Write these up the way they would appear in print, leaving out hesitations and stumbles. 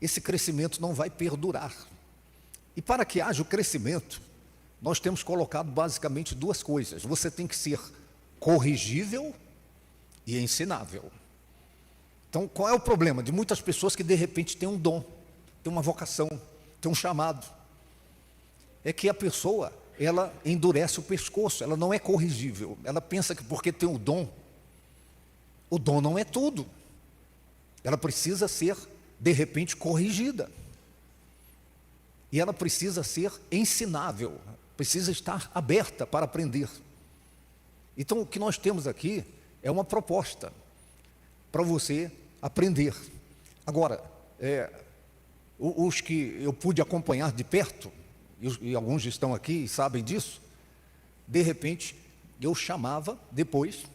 esse crescimento não vai perdurar. E para que haja o crescimento, nós temos colocado basicamente duas coisas. Você tem que ser corrigível e ensinável. Então, qual é o problema de muitas pessoas que de repente têm um dom, têm uma vocação, têm um chamado? É que a pessoa, ela endurece o pescoço, ela não é corrigível. Ela pensa que porque tem o dom não é tudo. Ela precisa ser, de repente, corrigida. E ela precisa ser ensinável, precisa estar aberta para aprender. Então, o que nós temos aqui é uma proposta para você aprender. Agora, os que eu pude acompanhar de perto, e alguns estão aqui e sabem disso, de repente, eu chamava depois,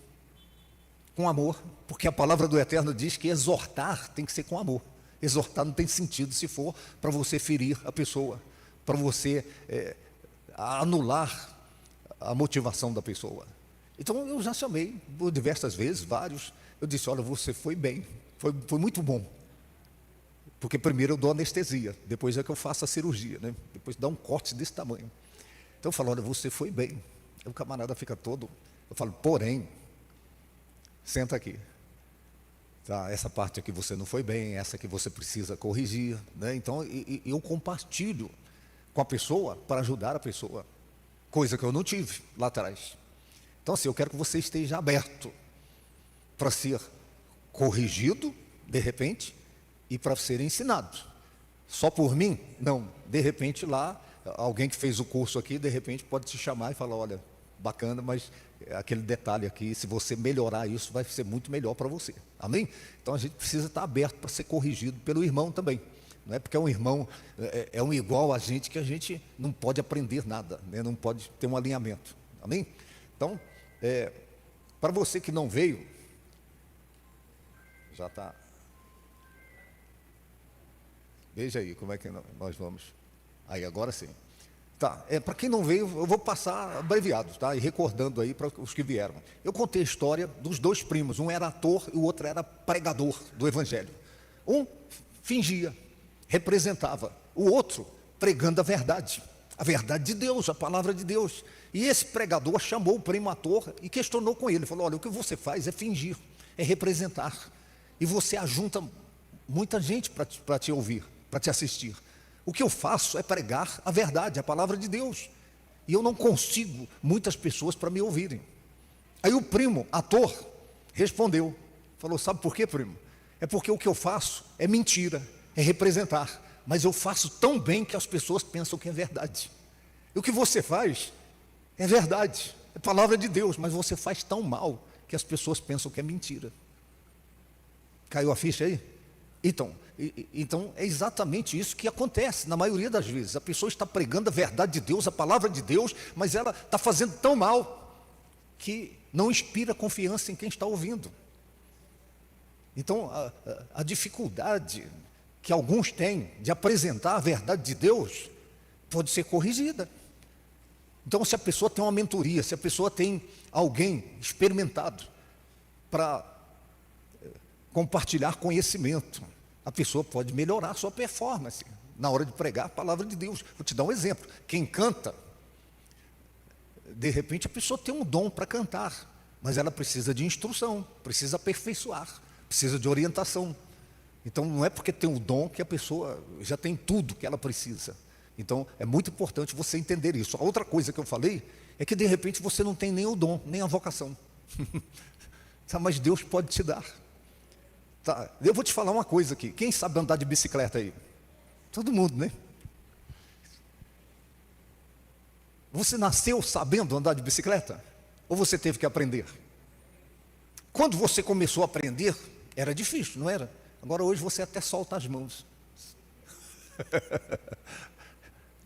com amor, porque a palavra do Eterno diz que exortar tem que ser com amor. Exortar não tem sentido se for para você ferir a pessoa, para você anular a motivação da pessoa. Então eu já chamei por diversas vezes, vários. Eu disse: olha, você foi bem, foi muito bom. Porque primeiro eu dou anestesia, depois é que eu faço a cirurgia, né? Depois dá um corte desse tamanho. Então eu falo: olha, você foi bem. Aí o camarada fica todo. Eu falo: porém, senta aqui. Tá, essa parte aqui você não foi bem, essa que você precisa corrigir, né? Então eu compartilho com a pessoa para ajudar a pessoa, coisa que eu não tive lá atrás. Então assim, eu quero que você esteja aberto para ser corrigido, de repente, e para ser ensinado. Só por mim? Não. De repente lá, alguém que fez o curso aqui, de repente pode te chamar e falar: olha, bacana, mas aquele detalhe aqui, se você melhorar isso, vai ser muito melhor para você. Amém? Então a gente precisa estar aberto para ser corrigido pelo irmão também. Não é porque é um irmão, é um igual a gente, que a gente não pode aprender nada, né? Não pode ter um alinhamento. Amém? Então, para você que não veio, já está. Veja aí como é que nós vamos. Aí, agora sim. Tá, para quem não veio, eu vou passar abreviado, tá? E recordando aí para os que vieram. Eu contei a história dos dois primos, um era ator e o outro era pregador do Evangelho. Um fingia, representava, o outro pregando a verdade de Deus, a palavra de Deus. E esse pregador chamou o primo ator e questionou com ele, falou: olha, o que você faz é fingir, é representar, e você ajunta muita gente para te ouvir, para te assistir. O que eu faço é pregar a verdade, a palavra de Deus. E eu não consigo muitas pessoas para me ouvirem. Aí o primo, ator, respondeu. Falou: sabe por quê, primo? É porque o que eu faço é mentira, é representar. Mas eu faço tão bem que as pessoas pensam que é verdade. E o que você faz é verdade, é palavra de Deus, mas você faz tão mal que as pessoas pensam que é mentira. Caiu a ficha aí? Então é exatamente isso que acontece na maioria das vezes. A pessoa está pregando a verdade de Deus, a palavra de Deus, mas ela está fazendo tão mal que não inspira confiança em quem está ouvindo. Então a dificuldade que alguns têm de apresentar a verdade de Deus pode ser corrigida. Então, se a pessoa tem uma mentoria, se a pessoa tem alguém experimentado para compartilhar conhecimento, a pessoa pode melhorar a sua performance na hora de pregar a palavra de Deus. Vou te dar um exemplo: quem canta, de repente a pessoa tem um dom para cantar, mas ela precisa de instrução, precisa aperfeiçoar, precisa de orientação. Então não é porque tem um dom que a pessoa já tem tudo que ela precisa. Então é muito importante você entender isso. A outra coisa que eu falei é que de repente você não tem nem o dom, nem a vocação. Mas Deus pode te dar. Tá, eu vou te falar uma coisa aqui. Quem sabe andar de bicicleta aí? Todo mundo, né? Você nasceu sabendo andar de bicicleta? Ou você teve que aprender? Quando você começou a aprender, era difícil, não era? Agora hoje você até solta as mãos.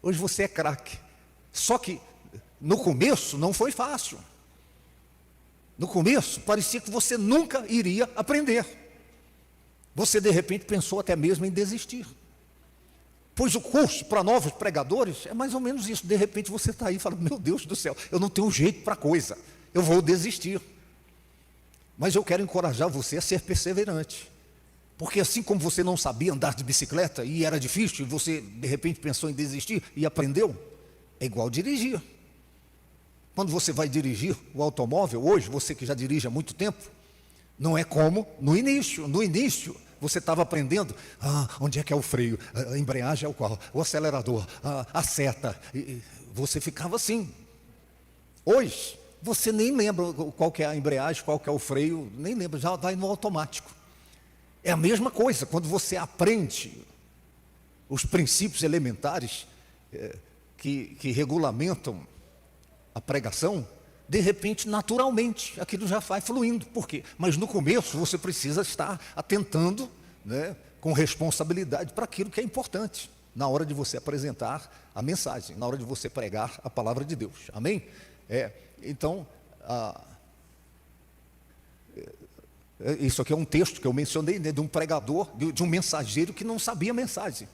Hoje você é craque. Só que no começo não foi fácil. No começo parecia que você nunca iria aprender. Você de repente pensou até mesmo em desistir. Pois o curso para novos pregadores é mais ou menos isso. De repente você está aí e fala: meu Deus do céu, eu não tenho jeito para a coisa, eu vou desistir. Mas eu quero encorajar você a ser perseverante, Porque assim como você não sabia andar de bicicleta e era difícil, e você de repente pensou em desistir e aprendeu, é igual dirigir. Quando você vai dirigir o automóvel, hoje, você que já dirige há muito tempo, não é como no início. No início, você estava aprendendo, onde é que é o freio, a embreagem é o qual, o acelerador, a seta, e você ficava assim. Hoje, você nem lembra qual que é a embreagem, qual que é o freio, nem lembra, já vai no automático. É a mesma coisa, quando você aprende os princípios elementares que regulamentam a pregação, de repente, naturalmente, aquilo já vai fluindo. Por quê? Mas no começo você precisa estar atentando, né, com responsabilidade para aquilo que é importante, na hora de você apresentar a mensagem, na hora de você pregar a palavra de Deus. Amém? Então, isso aqui é um texto que eu mencionei, né, de um pregador, de um mensageiro que não sabia a mensagem.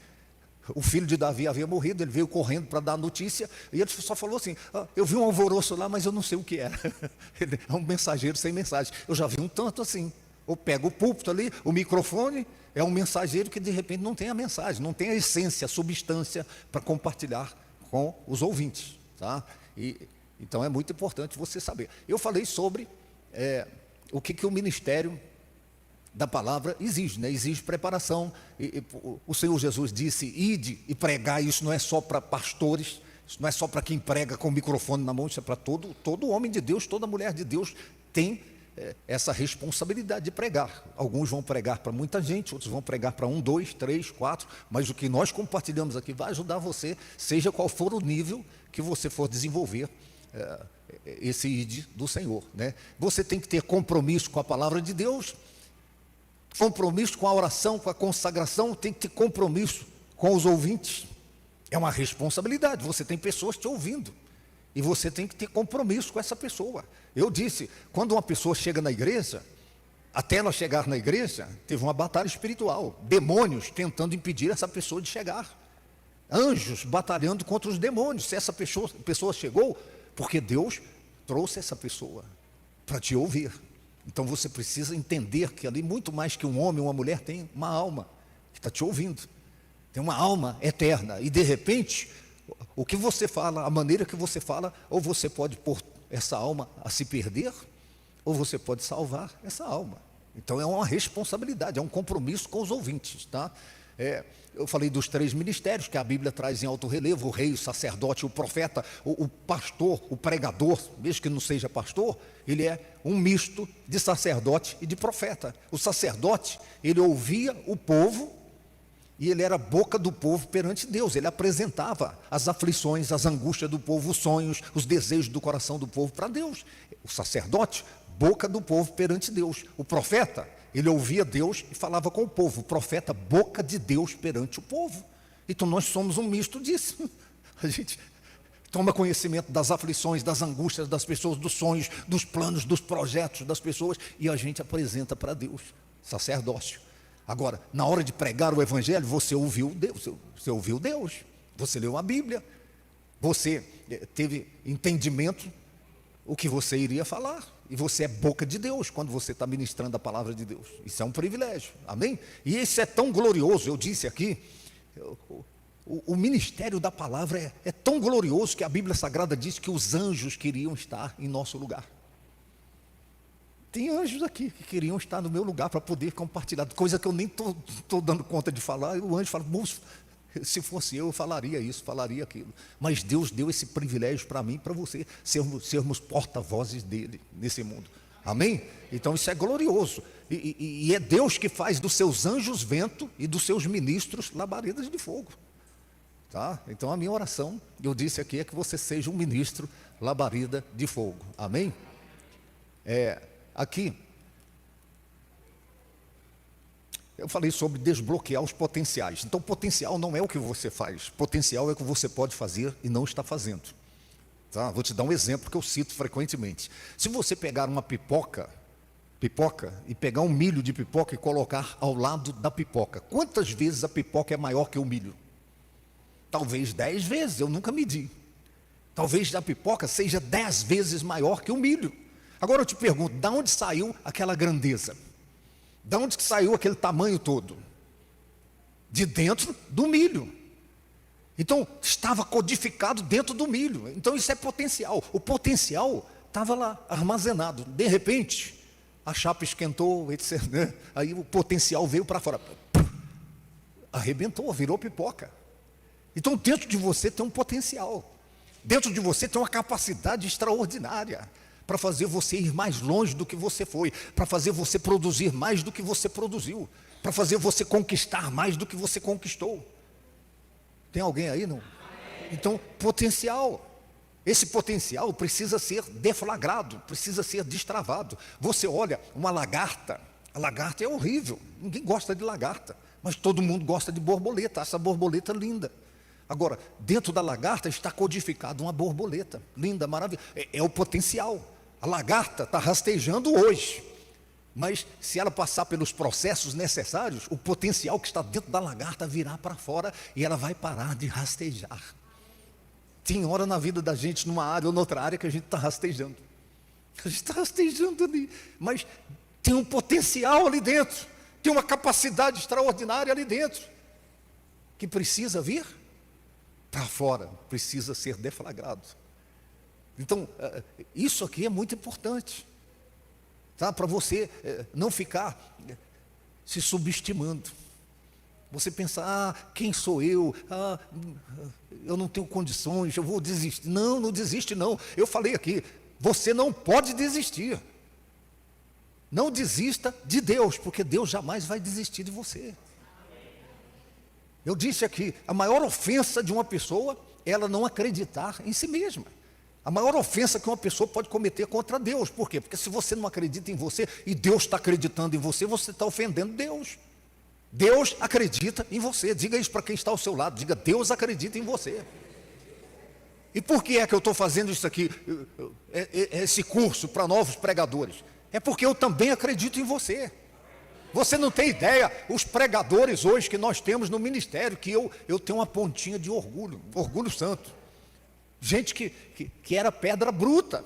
O filho de Davi havia morrido, ele veio correndo para dar a notícia, e ele só falou assim, eu vi um alvoroço lá, mas eu não sei o que era. Ele é um mensageiro sem mensagem. Eu já vi um tanto assim. Ou pega o púlpito ali, o microfone, é um mensageiro que de repente não tem a mensagem, não tem a essência, a substância para compartilhar com os ouvintes. Tá? Então é muito importante você saber. Eu falei sobre o que o ministério da palavra exige, né? Exige preparação. O Senhor Jesus disse, ide e pregar. Isso não é só para pastores, isso não é só para quem prega com o microfone na mão, isso é para todo homem de Deus, toda mulher de Deus tem essa responsabilidade de pregar. Alguns vão pregar para muita gente, outros vão pregar para 1, 2, 3, 4, mas o que nós compartilhamos aqui vai ajudar você, seja qual for o nível que você for desenvolver esse ide do Senhor, né? Você tem que ter compromisso com a palavra de Deus, compromisso com a oração, com a consagração, tem que ter compromisso com os ouvintes. É uma responsabilidade, você tem pessoas te ouvindo, e você tem que ter compromisso com essa pessoa. Eu disse, quando uma pessoa chega na igreja, até ela chegar na igreja, teve uma batalha espiritual, demônios tentando impedir essa pessoa de chegar, anjos batalhando contra os demônios, se essa pessoa chegou, porque Deus trouxe essa pessoa para te ouvir. Então você precisa entender que ali, muito mais que um homem ou uma mulher, tem uma alma que está te ouvindo, tem uma alma eterna, e de repente, o que você fala, a maneira que você fala, ou você pode pôr essa alma a se perder, ou você pode salvar essa alma. Então é uma responsabilidade, é um compromisso com os ouvintes, tá? Eu falei dos 3 ministérios que a Bíblia traz em alto relevo: o rei, o sacerdote, o profeta, o pastor, o pregador, mesmo que não seja pastor, ele é um misto de sacerdote e de profeta. O sacerdote, ele ouvia o povo e ele era a boca do povo perante Deus, ele apresentava as aflições, as angústias do povo, os sonhos, os desejos do coração do povo para Deus. O sacerdote, boca do povo perante Deus. O profeta, ele ouvia Deus e falava com o povo. O profeta, boca de Deus perante o povo. Então nós somos um misto disso. A gente toma conhecimento das aflições, das angústias das pessoas, dos sonhos, dos planos, dos projetos das pessoas, e a gente apresenta para Deus. Sacerdócio. Agora, na hora de pregar o evangelho, você ouviu Deus, você leu a Bíblia, você teve entendimento o que você iria falar, e você é boca de Deus quando você está ministrando a palavra de Deus. Isso é um privilégio, amém? E isso é tão glorioso. Eu disse aqui, o ministério da palavra é tão glorioso que a Bíblia Sagrada diz que os anjos queriam estar em nosso lugar. Tem anjos aqui que queriam estar no meu lugar para poder compartilhar, coisa que eu nem estou dando conta de falar. O anjo fala, moço, se fosse eu falaria isso, falaria aquilo. Mas Deus deu esse privilégio para mim e para você, sermos porta-vozes dele nesse mundo. Amém? Então isso é glorioso. E é Deus que faz dos seus anjos vento e dos seus ministros labaredas de fogo. Tá? Então a minha oração, eu disse aqui, é que você seja um ministro labareda de fogo. Amém? Aqui, eu falei sobre desbloquear os potenciais. Então, potencial não é o que você faz. Potencial é o que você pode fazer e não está fazendo. Tá? Vou te dar um exemplo que eu cito frequentemente. Se você pegar uma pipoca e pegar um milho de pipoca e colocar ao lado da pipoca, quantas vezes a pipoca é maior que o milho? Talvez 10 vezes, eu nunca medi. Talvez a pipoca seja 10 vezes maior que o milho. Agora eu te pergunto, de onde saiu aquela grandeza? De onde que saiu aquele tamanho todo? De dentro do milho. Então, estava codificado dentro do milho. Então, isso é potencial. O potencial estava lá, armazenado. De repente, a chapa esquentou, etc., né? Aí o potencial veio para fora. Arrebentou, virou pipoca. Então, dentro de você tem um potencial. Dentro de você tem uma capacidade extraordinária para fazer você ir mais longe do que você foi, para fazer você produzir mais do que você produziu, para fazer você conquistar mais do que você conquistou. Tem alguém aí, não? Então, potencial. Esse potencial precisa ser deflagrado, precisa ser destravado. Você olha uma lagarta, a lagarta é horrível, ninguém gosta de lagarta, mas todo mundo gosta de borboleta, essa borboleta linda. Agora, dentro da lagarta está codificado uma borboleta, linda, maravilhosa, é o potencial. A lagarta está rastejando hoje, mas se ela passar pelos processos necessários, o potencial que está dentro da lagarta virá para fora e ela vai parar de rastejar. Tem hora na vida da gente, numa área ou noutra área, que a gente está rastejando. A gente está rastejando ali, mas tem um potencial ali dentro, tem uma capacidade extraordinária ali dentro, que precisa vir para fora, precisa ser deflagrado. Então, isso aqui é muito importante, tá? Para você não ficar se subestimando. Você pensar, quem sou eu? Eu não tenho condições, eu vou desistir. Não, não desiste não. Eu falei aqui, você não pode desistir. Não desista de Deus, porque Deus jamais vai desistir de você. Eu disse aqui, a maior ofensa de uma pessoa é ela não acreditar em si mesma. A maior ofensa que uma pessoa pode cometer contra Deus. Por quê? Porque se você não acredita em você e Deus está acreditando em você, você está ofendendo Deus. Deus acredita em você. Diga isso para quem está ao seu lado. Diga, Deus acredita em você. E por que é que eu estou fazendo isso aqui, esse curso para novos pregadores? É porque eu também acredito em você. Você não tem ideia, os pregadores hoje que nós temos no ministério, que eu tenho uma pontinha de orgulho, orgulho santo. Gente que era pedra bruta,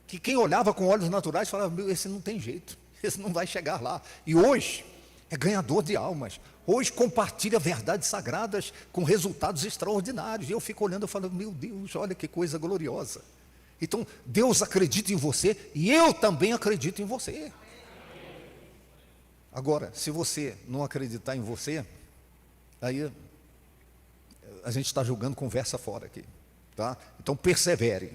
que quem olhava com olhos naturais falava, meu, esse não tem jeito, esse não vai chegar lá. E hoje é ganhador de almas, hoje compartilha verdades sagradas com resultados extraordinários. E eu fico olhando e falo, meu Deus, olha que coisa gloriosa. Então, Deus acredita em você e eu também acredito em você. Agora, se você não acreditar em você, aí a gente está jogando conversa fora aqui, tá? Então persevere,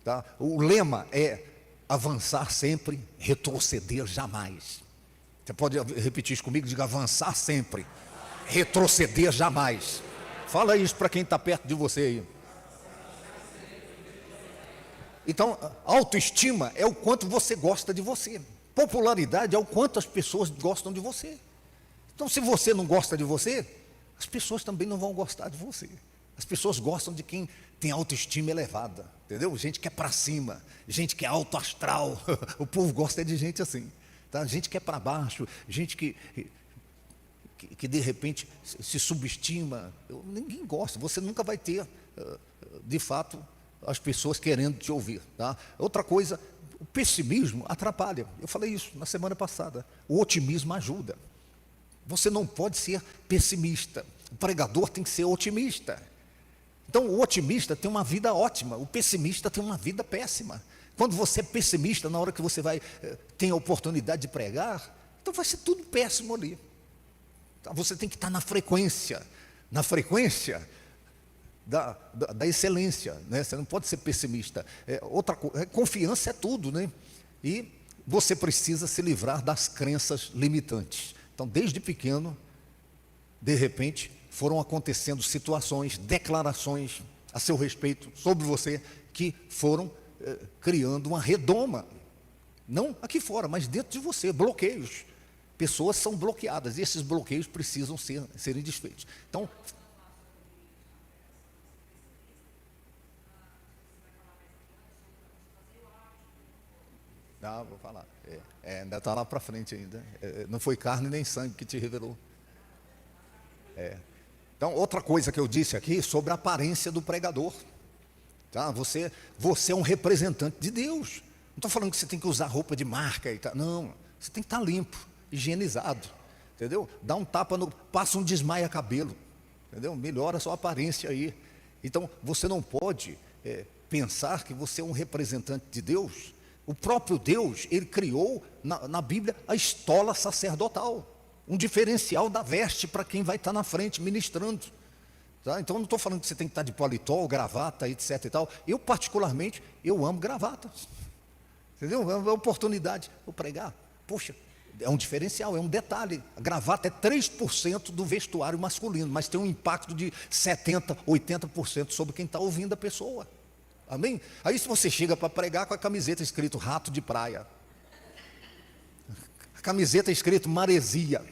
tá? O lema é avançar sempre, retroceder jamais. Você pode repetir isso comigo? Diga, avançar sempre, retroceder jamais. Fala isso para quem está perto de você aí. Então, autoestima é o quanto você gosta de você. Popularidade é o quanto as pessoas gostam de você. Então, se você não gosta de você, as pessoas também não vão gostar de você. As pessoas gostam de quem tem autoestima elevada, entendeu? Gente que é para cima, gente que é alto astral. O povo gosta de gente assim, tá? Gente que é para baixo, gente que de repente se subestima. Ninguém gosta. Você nunca vai ter, de fato, as pessoas querendo te ouvir, tá? Outra coisa, o pessimismo atrapalha. Eu falei isso na semana passada. O otimismo ajuda. Você não pode ser pessimista. O pregador tem que ser otimista. Então, o otimista tem uma vida ótima. O pessimista tem uma vida péssima. Quando você é pessimista, na hora que você tem a oportunidade de pregar, então vai ser tudo péssimo ali. Você tem que estar na frequência da excelência, né? Você não pode ser pessimista. Outra coisa, confiança é tudo, né? E você precisa se livrar das crenças limitantes. Então, desde pequeno, de repente, foram acontecendo situações, declarações a seu respeito, sobre você, que foram criando uma redoma. Não aqui fora, mas dentro de você, bloqueios. Pessoas são bloqueadas e esses bloqueios precisam serem desfeitos. Então, vou falar. Ainda está lá para frente ainda. Não foi carne nem sangue que te revelou. Então, outra coisa que eu disse aqui sobre a aparência do pregador. Tá? Você é um representante de Deus. Não estou falando que você tem que usar roupa de marca e tal. Não, você tem que estar limpo. higienizado, entendeu? Dá um tapa, passa um desmaia-cabelo, entendeu? Melhora a sua aparência aí. Então, você não pode pensar que você é um representante de Deus. O próprio Deus, Ele criou na Bíblia a estola sacerdotal, um diferencial da veste para quem vai estar na frente ministrando. Tá? Então, não estou falando que você tem que estar de paletó, gravata, etc. e tal. Eu, particularmente, eu amo gravatas. Entendeu? É uma oportunidade. Vou pregar. Poxa, é um diferencial, é um detalhe. A gravata é 3% do vestuário masculino, mas tem um impacto de 70%, 80% sobre quem está ouvindo a pessoa. Amém? Aí se você chega para pregar com a camiseta escrito rato de praia, a camiseta escrito maresia,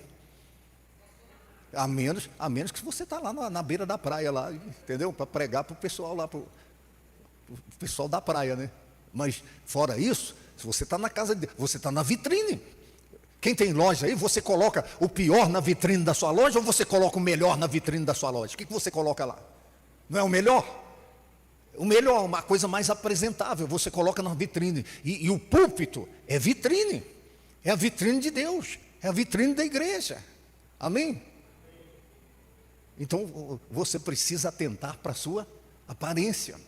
a menos que você está lá na beira da praia, lá, entendeu? Para pregar para o pessoal lá, para o pessoal da praia, né? Mas fora isso, se você está na casa de Deus, você está na vitrine. Quem tem loja aí, você coloca o pior na vitrine da sua loja ou você coloca o melhor na vitrine da sua loja? O que você coloca lá? Não é o melhor? O melhor, uma coisa mais apresentável, você coloca na vitrine. E o púlpito é vitrine. É a vitrine de Deus. É a vitrine da igreja. Amém? Então, você precisa atentar para a sua aparência.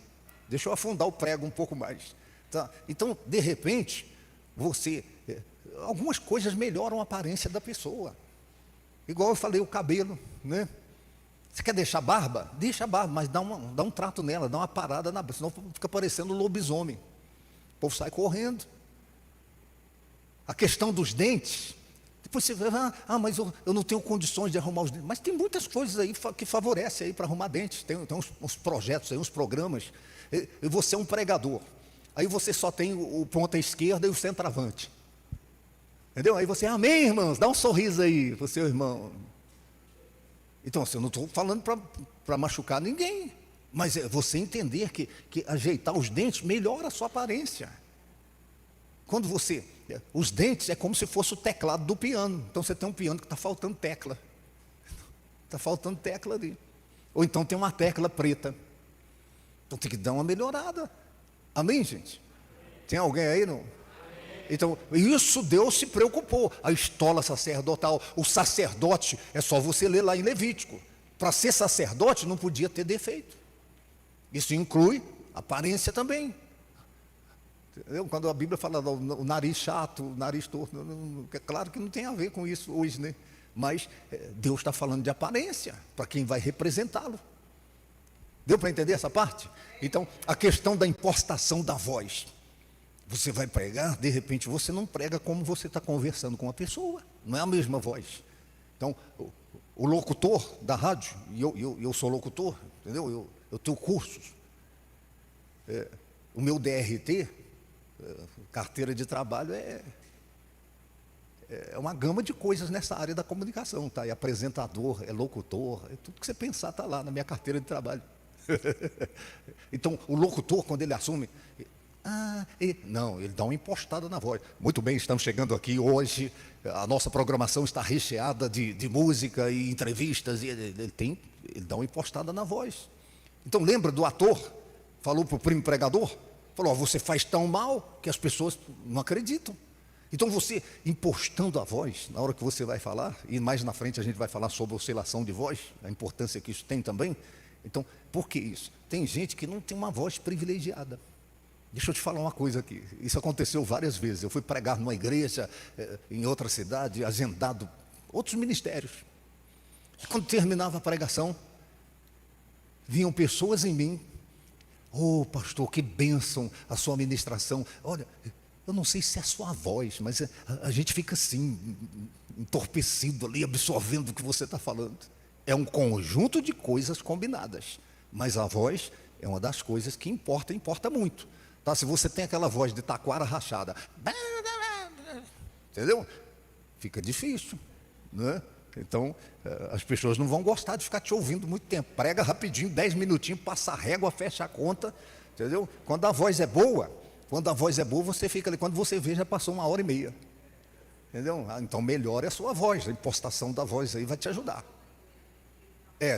Deixa eu afundar o prego um pouco mais. Tá? Então, de repente, algumas coisas melhoram a aparência da pessoa. Igual eu falei, o cabelo, né? Você quer deixar barba? Deixa a barba, mas dá um trato nela, dá uma parada na barba, senão fica parecendo lobisomem. O povo sai correndo. A questão dos dentes, depois você vai, mas eu não tenho condições de arrumar os dentes. Mas tem muitas coisas aí que favorecem aí para arrumar dentes. Tem uns projetos aí, uns programas. E você é um pregador. Aí você só tem o ponta esquerda e o centroavante. Entendeu? Aí você, amém, irmãos, dá um sorriso aí para o seu irmão. Então, assim, eu não estou falando para machucar ninguém, mas é você entender que ajeitar os dentes melhora a sua aparência. Quando os dentes é como se fosse o teclado do piano. Então você tem um piano que está faltando tecla. Está faltando tecla ali. Ou então tem uma tecla preta. Então tem que dar uma melhorada. Amém, gente? Tem alguém aí, não? Então, isso Deus se preocupou. A estola sacerdotal, o sacerdote, é só você ler lá em Levítico. Para ser sacerdote não podia ter defeito. Isso inclui aparência também. Entendeu? Quando a Bíblia fala do nariz chato, o nariz torto, é claro que não tem a ver com isso hoje, né? Mas Deus está falando de aparência, para quem vai representá-lo. Deu para entender essa parte? Então, a questão da impostação da voz. Você vai pregar, de repente você não prega como você está conversando com a pessoa, não é a mesma voz. Então, o locutor da rádio, e eu sou locutor, entendeu? Eu tenho cursos. O meu DRT, carteira de trabalho, é uma gama de coisas nessa área da comunicação, tá? É apresentador, é locutor, é tudo que você pensar está lá na minha carteira de trabalho. Então, o locutor, quando ele assume... ele dá uma impostada na voz. Muito bem, estamos chegando aqui hoje. A nossa programação está recheada de música e entrevistas. E ele dá uma impostada na voz. Então, lembra do ator? Falou para o primo pregador? Falou: você faz tão mal que as pessoas não acreditam. Então, você impostando a voz, na hora que você vai falar, e mais na frente a gente vai falar sobre oscilação de voz, a importância que isso tem também. Então, por que isso? Tem gente que não tem uma voz privilegiada. Deixa eu te falar uma coisa aqui. Isso aconteceu várias vezes. Eu fui pregar numa igreja, em outra cidade, agendado outros ministérios. E quando terminava a pregação, vinham pessoas em mim. Oh, pastor, que bênção a sua ministração. Olha, eu não sei se é a sua voz, mas a gente fica assim, entorpecido ali, absorvendo o que você está falando. É um conjunto de coisas combinadas. Mas a voz é uma das coisas que importa muito. Tá? Se você tem aquela voz de taquara rachada, entendeu? Fica difícil, né? Então, as pessoas não vão gostar de ficar te ouvindo muito tempo. Prega rapidinho, 10 minutinhos, passa a régua, fecha a conta, entendeu? Quando a voz é boa, você fica ali. Quando você vê, já passou 1h30. Entendeu? Então, melhore a sua voz. A impostação da voz aí vai te ajudar.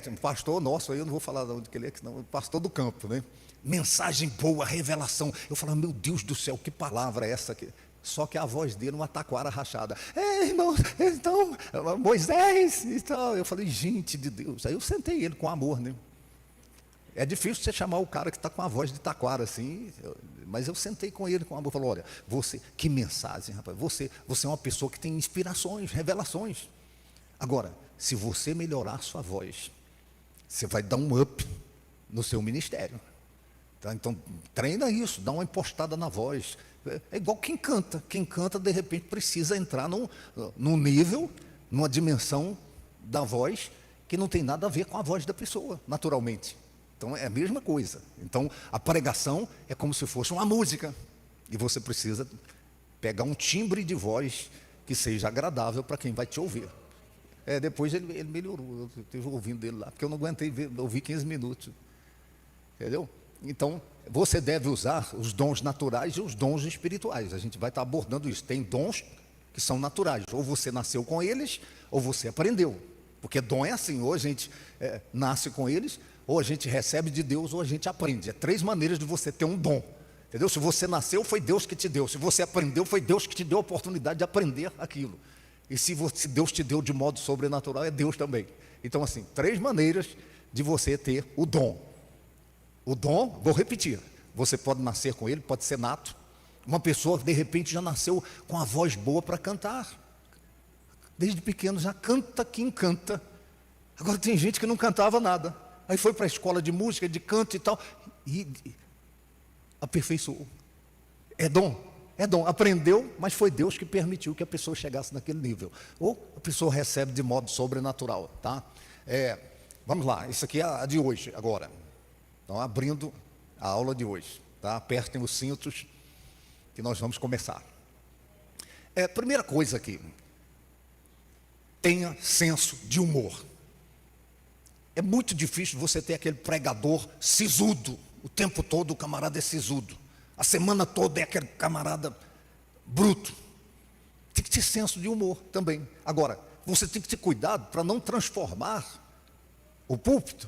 Tem um pastor nosso aí, eu não vou falar de onde que ele é, não, pastor do campo, né? Mensagem boa, revelação. Eu falo, meu Deus do céu, que palavra é essa aqui? Só que a voz dele, uma taquara rachada. Irmão, então, Moisés e tal. Eu falei, gente de Deus. Aí eu sentei ele com amor, né? É difícil você chamar o cara que está com a voz de taquara assim, mas eu sentei com ele com amor. Falou, olha, você, que mensagem, rapaz. Você é uma pessoa que tem inspirações, revelações. Agora, se você melhorar a sua voz, você vai dar um up no seu ministério. Tá? Então, treina isso, dá uma impostada na voz. É igual quem canta. Quem canta, de repente, precisa entrar num nível, numa dimensão da voz que não tem nada a ver com a voz da pessoa, naturalmente. Então, é a mesma coisa. Então, a pregação é como se fosse uma música. E você precisa pegar um timbre de voz que seja agradável para quem vai te ouvir. Depois ele melhorou. Eu estive ouvindo dele lá, porque eu não aguentei ouvir 15 minutos. Entendeu? Então, você deve usar os dons naturais e os dons espirituais. A gente vai estar abordando isso. Tem dons que são naturais. Ou você nasceu com eles, ou você aprendeu. Porque dom é assim, ou a gente nasce com eles, ou a gente recebe de Deus, ou a gente aprende. É 3 maneiras de você ter um dom. Entendeu? Se você nasceu, foi Deus que te deu. Se você aprendeu, foi Deus que te deu a oportunidade de aprender aquilo. E se Deus te deu de modo sobrenatural, é Deus também. Então, assim, 3 maneiras de você ter o dom. O dom, vou repetir, você pode nascer com ele, pode ser nato. Uma pessoa que de repente já nasceu com a voz boa para cantar. Desde pequeno já canta que encanta. Agora tem gente que não cantava nada. Aí foi para a escola de música, de canto e tal, e aperfeiçoou. É dom. Aprendeu, mas foi Deus que permitiu que a pessoa chegasse naquele nível. Ou a pessoa recebe de modo sobrenatural, tá? Vamos lá, isso aqui é a de hoje, agora. Então, abrindo a aula de hoje, tá? Apertem os cintos que nós vamos começar. Primeira coisa aqui, tenha senso de humor. É muito difícil você ter aquele pregador sisudo, o tempo todo o camarada é sisudo. A semana toda é aquele camarada bruto. Tem que ter senso de humor também. Agora, você tem que ter cuidado para não transformar o púlpito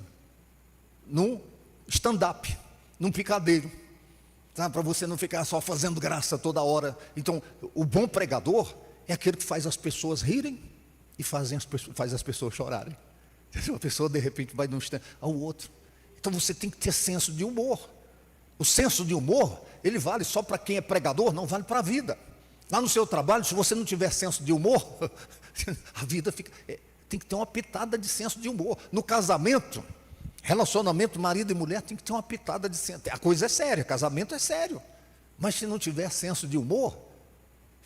num stand-up, num picadeiro. Tá? Para você não ficar só fazendo graça toda hora. Então, o bom pregador é aquele que faz as pessoas rirem e faz as pessoas chorarem. A pessoa, de repente, vai de um stand ao outro. Então, você tem que ter senso de humor. O senso de humor, ele vale só para quem é pregador, não vale para a vida. Lá no seu trabalho, se você não tiver senso de humor, a vida fica... tem que ter uma pitada de senso de humor. No casamento, relacionamento marido e mulher, tem que ter uma pitada de senso. A coisa é séria, casamento é sério. Mas se não tiver senso de humor,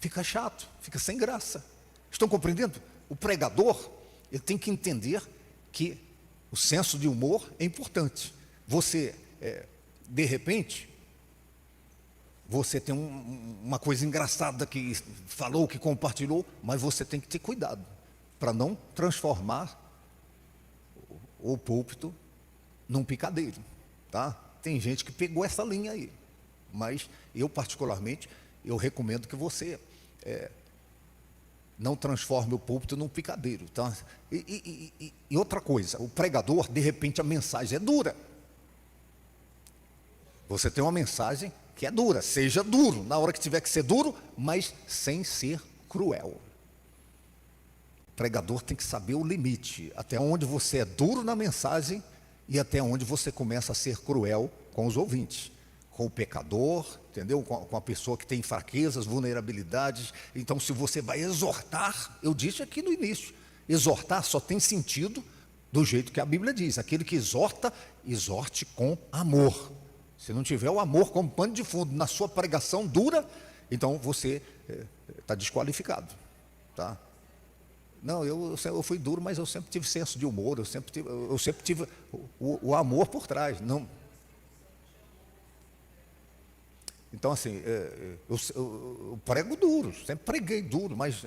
fica chato, fica sem graça. Estão compreendendo? O pregador, ele tem que entender que o senso de humor é importante. Você... de repente, você tem uma coisa engraçada que falou, que compartilhou, mas você tem que ter cuidado para não transformar o púlpito num picadeiro, tá? Tem gente que pegou essa linha aí, mas eu particularmente, eu recomendo que você não transforme o púlpito num picadeiro, tá? E outra coisa, o pregador, de repente a mensagem é dura. Você tem uma mensagem que é dura, seja duro, na hora que tiver que ser duro, mas sem ser cruel. O pregador tem que saber o limite, até onde você é duro na mensagem e até onde você começa a ser cruel com os ouvintes, com o pecador, entendeu? Com a pessoa que tem fraquezas, vulnerabilidades. Então, se você vai exortar, eu disse aqui no início, exortar só tem sentido do jeito que a Bíblia diz, aquele que exorta, exorte com amor. Se não tiver o amor como pano de fundo na sua pregação dura, então você está desqualificado, tá? Não, eu fui duro, mas eu sempre tive senso de humor, eu sempre tive o amor por trás. Não. Então, assim, eu prego duro, sempre preguei duro, mas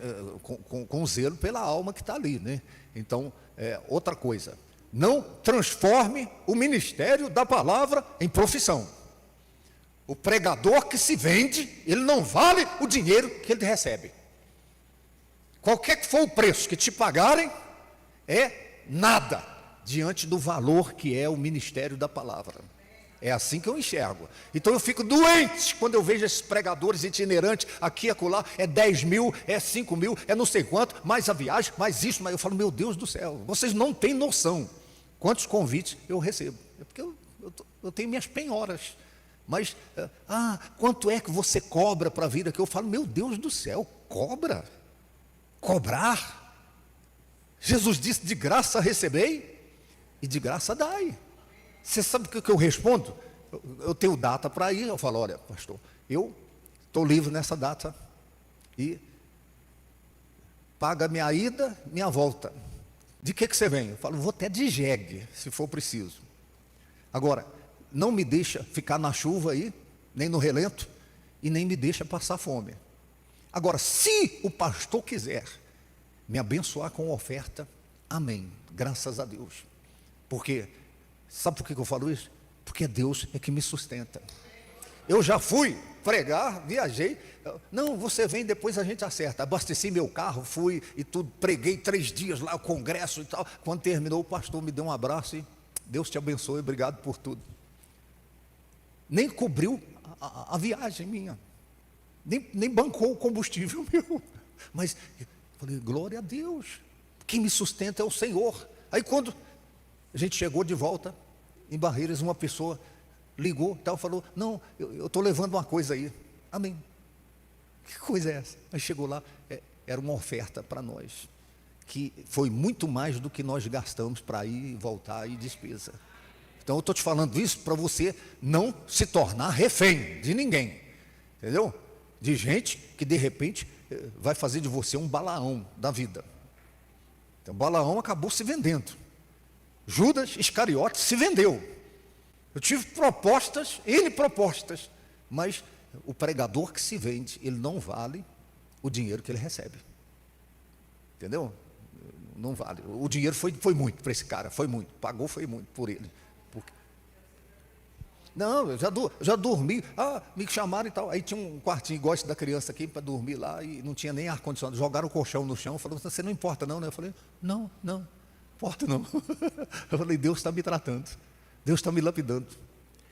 com zelo pela alma que está ali, né? Então, outra coisa. Não transforme o ministério da palavra em profissão. O pregador que se vende, ele não vale o dinheiro que ele recebe. Qualquer que for o preço que te pagarem, é nada diante do valor que é o ministério da palavra. É assim que eu enxergo. Então eu fico doente quando eu vejo esses pregadores itinerantes aqui e acolá, é 10 mil, é 5 mil, é não sei quanto, mais a viagem, mais isso, mas eu falo, meu Deus do céu, vocês não têm noção quantos convites eu recebo. É porque eu tenho minhas penhoras. Mas, quanto é que você cobra para vir aqui? Eu falo, meu Deus do céu, cobra? Cobrar? Jesus disse, de graça recebei e de graça dai. Você sabe o que eu respondo? Eu tenho data para ir, eu falo, olha, pastor, eu estou livre nessa data e paga minha ida, minha volta. De que você vem? Eu falo, vou até de jegue, se for preciso. Agora, não me deixa ficar na chuva aí, nem no relento, e nem me deixa passar fome. Agora, se o pastor quiser me abençoar com oferta, amém, graças a Deus. Porque, sabe por que eu falo isso? Porque Deus é que me sustenta. Eu já fui pregar, viajei, não, você vem, depois a gente acerta. Abasteci meu carro, fui e tudo, preguei 3 dias lá, o congresso e tal. Quando terminou, o pastor me deu um abraço e Deus te abençoe, obrigado por tudo. Nem cobriu a viagem minha, nem bancou o combustível meu, mas falei, glória a Deus, quem me sustenta é o Senhor. Aí quando a gente chegou de volta em Barreiras, uma pessoa ligou, tal, falou, não, eu estou levando uma coisa aí, amém, que coisa é essa? Aí chegou lá, era uma oferta para nós, que foi muito mais do que nós gastamos para ir e voltar e despesa. Então eu estou te falando isso para você não se tornar refém de ninguém, entendeu? De gente que de repente vai fazer de você um Balaão da vida. Então Balaão acabou se vendendo. Judas Iscariote se vendeu. Eu tive propostas, mas o pregador que se vende, ele não vale o dinheiro que ele recebe. Entendeu? Não vale. O dinheiro foi muito para esse cara, foi muito, pagou foi muito por ele. Não, eu já dormi, me chamaram e tal, aí tinha um quartinho igual esse da criança aqui, para dormir lá, e não tinha nem ar-condicionado, jogaram o colchão no chão, falaram, você não importa não, né? Eu falei, não, importa não. Eu falei, Deus está me tratando, Deus está me lapidando.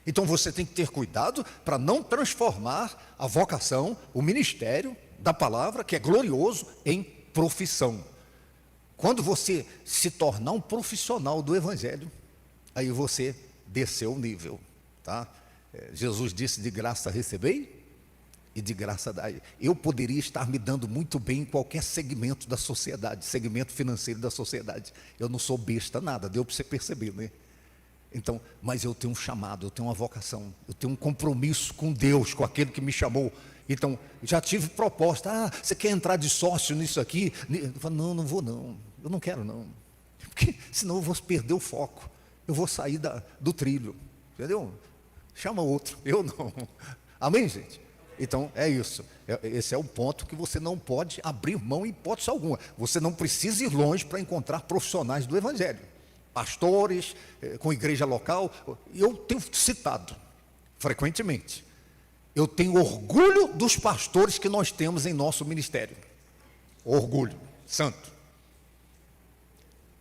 Então você tem que ter cuidado para não transformar a vocação, o ministério da palavra, que é glorioso, em profissão. Quando você se tornar um profissional do evangelho, aí você desceu o nível. Tá? Jesus disse, de graça recebei e de graça dai. Eu poderia estar me dando muito bem em qualquer segmento da sociedade, segmento financeiro da sociedade. Eu não sou besta nada, deu para você perceber, né? Então, mas eu tenho um chamado, eu tenho uma vocação, eu tenho um compromisso com Deus, com aquele que me chamou. Então, já tive proposta, você quer entrar de sócio nisso aqui? Eu falo, não vou não, eu não quero não, porque senão eu vou perder o foco, eu vou sair do trilho, entendeu? Chama outro, eu não. Amém, gente? Então é isso, esse é o ponto que você não pode abrir mão em hipótese alguma. Você não precisa ir longe para encontrar profissionais do evangelho, pastores, com igreja local. Eu tenho citado frequentemente, eu tenho orgulho dos pastores que nós temos em nosso ministério, orgulho santo.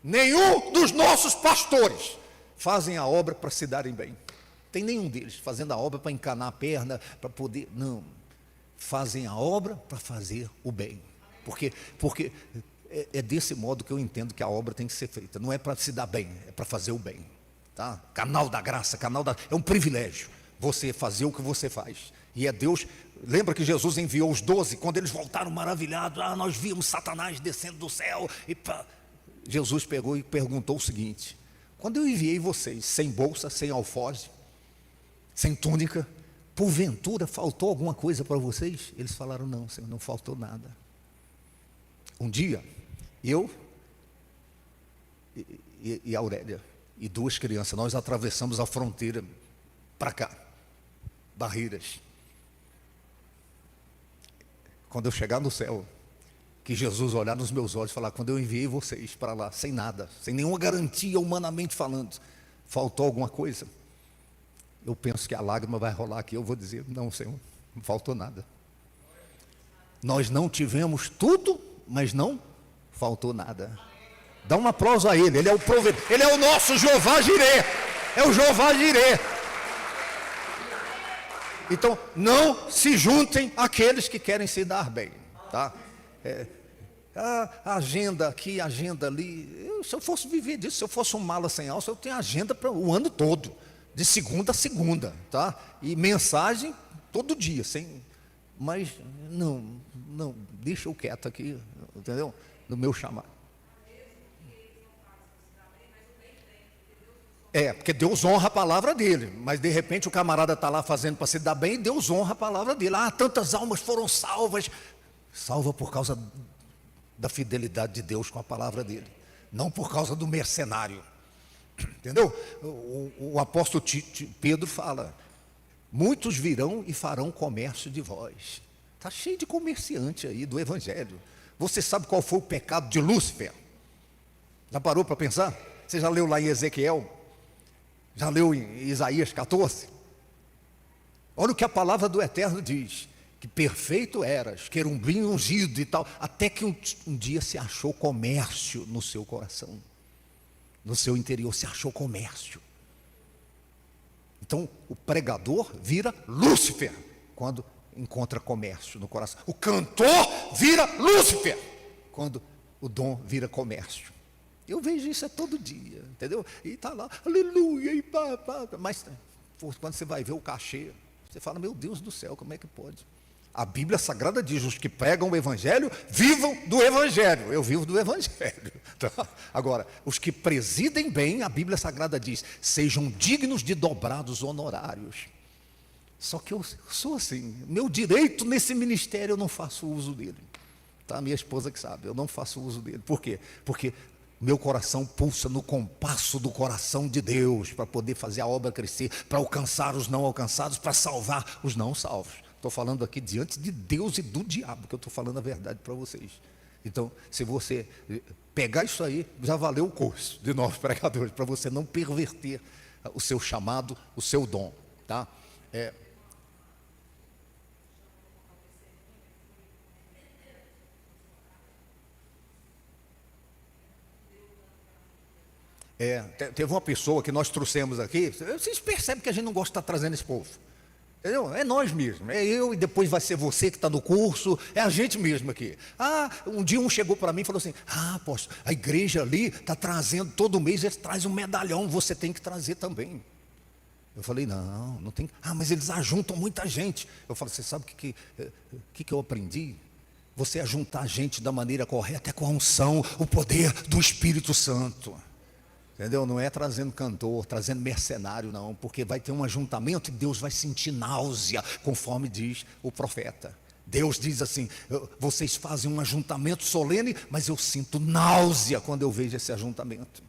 Nenhum dos nossos pastores fazem a obra para se darem bem. Tem nenhum deles fazendo a obra para encanar a perna, para poder, não, fazem a obra para fazer o bem, porque é desse modo que eu entendo que a obra tem que ser feita, não é para se dar bem, é para fazer o bem, tá? Canal da graça, é um privilégio, você fazer o que você faz, e é Deus. Lembra que Jesus enviou os 12, quando eles voltaram maravilhados, nós vimos Satanás descendo do céu, Jesus pegou e perguntou o seguinte, quando eu enviei vocês, sem bolsa, sem alforje, sem túnica, porventura faltou alguma coisa para vocês? Eles falaram, não, Senhor, não faltou nada. Um dia, eu e a Aurélia, e 2 crianças, nós atravessamos a fronteira para cá, Barreiras. Quando eu chegar no céu, que Jesus olhar nos meus olhos e falar, quando eu enviei vocês para lá, sem nada, sem nenhuma garantia humanamente falando, faltou alguma coisa? Eu penso que a lágrima vai rolar aqui, eu vou dizer, não, Senhor, não faltou nada. Nós não tivemos tudo, mas não faltou nada. Dá um aplauso a Ele, Ele é o provedor, Ele é o nosso Jeová Jireh, é o Jeová Jireh. Então, não se juntem àqueles que querem se dar bem, tá? A agenda aqui, a agenda ali. Se eu fosse viver disso, se eu fosse um mala sem alça, eu tenho agenda para o ano todo, de segunda a segunda, tá? E mensagem todo dia, mas não, deixa eu quieto aqui, entendeu? No meu chamado. Porque Deus honra a palavra dele, mas de repente o camarada está lá fazendo para se dar bem, e Deus honra a palavra dele. Tantas almas foram salvas. Salva por causa da fidelidade de Deus com a palavra dele, não por causa do mercenário, entendeu? O apóstolo Pedro fala: muitos virão e farão comércio de vós. Está cheio de comerciante aí do evangelho. Você sabe qual foi o pecado de Lúcifer? Já parou para pensar? Você já leu lá em Ezequiel? Já leu em Isaías 14? Olha o que a palavra do Eterno diz: que perfeito eras, querubim ungido e tal, até que um dia se achou comércio no seu coração, no seu interior se achou comércio. Então o pregador vira Lúcifer quando encontra comércio no coração. O cantor vira Lúcifer quando o dom vira comércio. Eu vejo isso todo dia, entendeu? E está lá, aleluia, e mas quando você vai ver o cachê, você fala: meu Deus do céu, como é que pode? A Bíblia Sagrada diz: os que pregam o Evangelho, vivam do Evangelho. Eu vivo do Evangelho, tá? Agora, os que presidem bem, a Bíblia Sagrada diz: sejam dignos de dobrados honorários. Só que eu sou assim, meu direito nesse ministério eu não faço uso dele, tá? Minha esposa que sabe, eu não faço uso dele. Por quê? Porque meu coração pulsa no compasso do coração de Deus, para poder fazer a obra crescer, para alcançar os não alcançados, para salvar os não salvos. Estou falando aqui diante de Deus e do diabo, que eu estou falando a verdade para vocês. Então, se você pegar isso aí, já valeu o curso de novos pregadores, para você não perverter o seu chamado, o seu dom, tá? Teve uma pessoa que nós trouxemos aqui. Vocês percebem que a gente não gosta de estar trazendo esse povo, entendeu? É nós mesmos, é eu, e depois vai ser você que está no curso, é a gente mesmo aqui. Um dia um chegou para mim e falou assim: apóstolo, a igreja ali está trazendo, todo mês eles trazem um medalhão, você tem que trazer também. Eu falei: não tem. Mas eles ajuntam muita gente. Eu falei: você sabe o que eu aprendi? Você ajuntar gente da maneira correta é com a unção, o poder do Espírito Santo. Entendeu? Não é trazendo cantor, trazendo mercenário, não, porque vai ter um ajuntamento e Deus vai sentir náusea, conforme diz o profeta. Deus diz assim: vocês fazem um ajuntamento solene, mas eu sinto náusea quando eu vejo esse ajuntamento.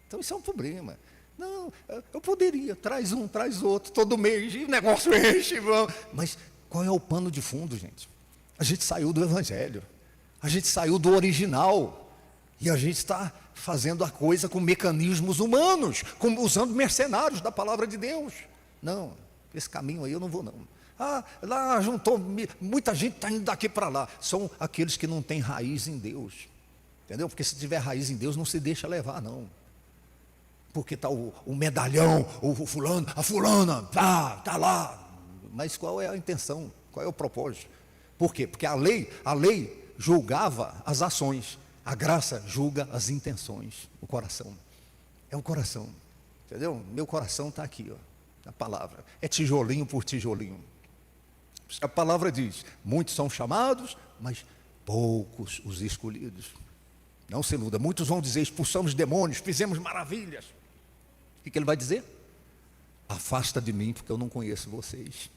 Então isso é um problema. Não, eu poderia, traz um, traz outro, todo mês, e o negócio enche, mas qual é o pano de fundo, gente? A gente saiu do Evangelho, a gente saiu do original, e a gente está fazendo a coisa com mecanismos humanos, usando mercenários da palavra de Deus. Não, esse caminho aí eu não vou não. Lá juntou, muita gente está indo daqui para lá. São aqueles que não têm raiz em Deus, entendeu? Porque se tiver raiz em Deus, não se deixa levar não. Porque está o medalhão, o fulano, a fulana, está lá. Mas qual é a intenção? Qual é o propósito? Por quê? Porque a lei julgava as ações, a graça julga as intenções, o coração. É o coração, entendeu? Meu coração está aqui, a palavra. É tijolinho por tijolinho. A palavra diz: muitos são chamados, mas poucos os escolhidos. Não se iluda. Muitos vão dizer: expulsamos demônios, fizemos maravilhas. O que ele vai dizer? Afasta de mim, porque eu não conheço vocês.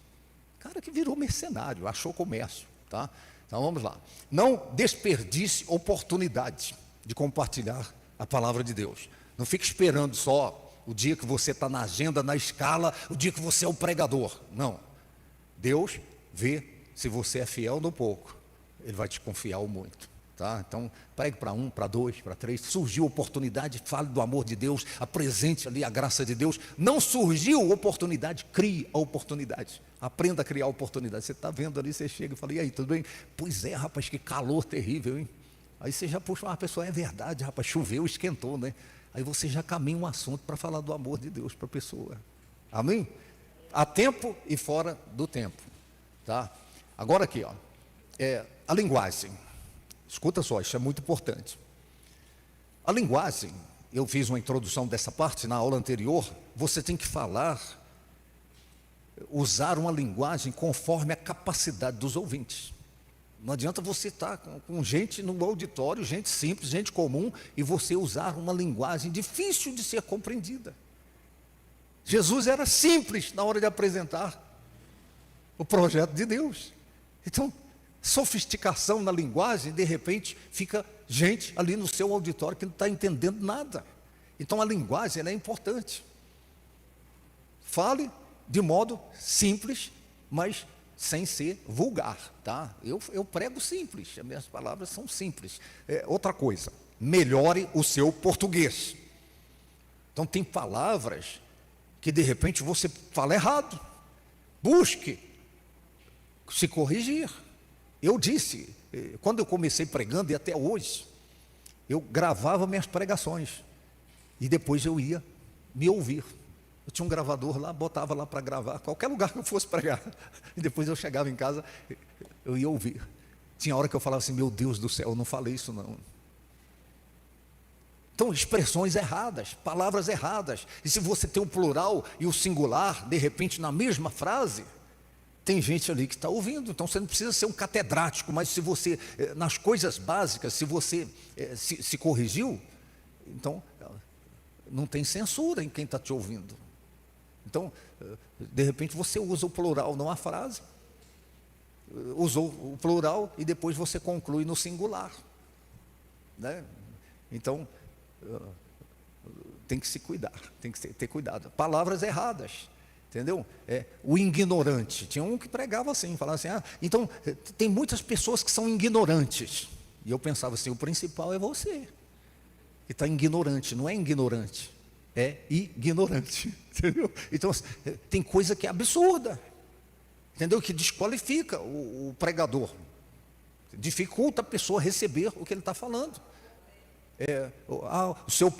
Cara que virou mercenário, achou comércio, tá? Então vamos lá. Não desperdice oportunidade de compartilhar a palavra de Deus. Não fique esperando só o dia que você está na agenda, na escala, o dia que você é o pregador. Não. Deus vê se você é fiel no pouco, Ele vai te confiar o muito. Tá? Então, pregue para um, para dois, para três. Surgiu oportunidade, fale do amor de Deus, apresente ali a graça de Deus. Não surgiu oportunidade, crie a oportunidade. Aprenda a criar oportunidade. Você está vendo ali, você chega e fala: e aí, tudo bem? Pois é, rapaz, que calor terrível, hein? Aí você já puxa uma pessoa: é verdade, rapaz, choveu, esquentou, né? Aí você já caminha um assunto para falar do amor de Deus para a pessoa. Amém? a tempo e fora do tempo, tá? Agora aqui, ó, a linguagem. Escuta só, isso é muito importante. A linguagem, eu fiz uma introdução dessa parte na aula anterior. Você tem que falar, usar uma linguagem conforme a capacidade dos ouvintes. Não adianta você estar com gente no auditório, gente simples, gente comum, e você usar uma linguagem difícil de ser compreendida. Jesus era simples na hora de apresentar o projeto de Deus. Então, sofisticação na linguagem, de repente, fica gente ali no seu auditório que não está entendendo nada. Então, a linguagem ela é importante. Fale de modo simples, mas sem ser vulgar, tá? Eu prego simples, as minhas palavras são simples. Outra coisa, melhore o seu português. Então, tem palavras que de repente você fala errado. Busque se corrigir. Eu disse, quando eu comecei pregando, e até hoje, eu gravava minhas pregações, e depois eu ia me ouvir. Eu tinha um gravador lá, botava lá para gravar, qualquer lugar que eu fosse pregar, e depois eu chegava em casa, eu ia ouvir. Tinha hora que eu falava assim, meu Deus do céu, eu não falei isso não. Então, expressões erradas, palavras erradas, e se você tem o plural e o singular, de repente na mesma frase, tem gente ali que está ouvindo. Então você não precisa ser um catedrático, mas se você, nas coisas básicas, se você se corrigiu, então não tem censura em quem está te ouvindo. Então, de repente você usa o plural numa frase, usou o plural e depois você conclui no singular, né? Então, tem que se cuidar, tem que ter cuidado. Palavras erradas. Entendeu? O ignorante. Tinha um que pregava assim, falava assim, então tem muitas pessoas que são ignorantes. E eu pensava assim, o principal é você, que está ignorante, não é ignorante, é ignorante. Entendeu? Então, tem coisa que é absurda, entendeu? Que desqualifica o pregador, dificulta a pessoa receber o que ele está falando. O seu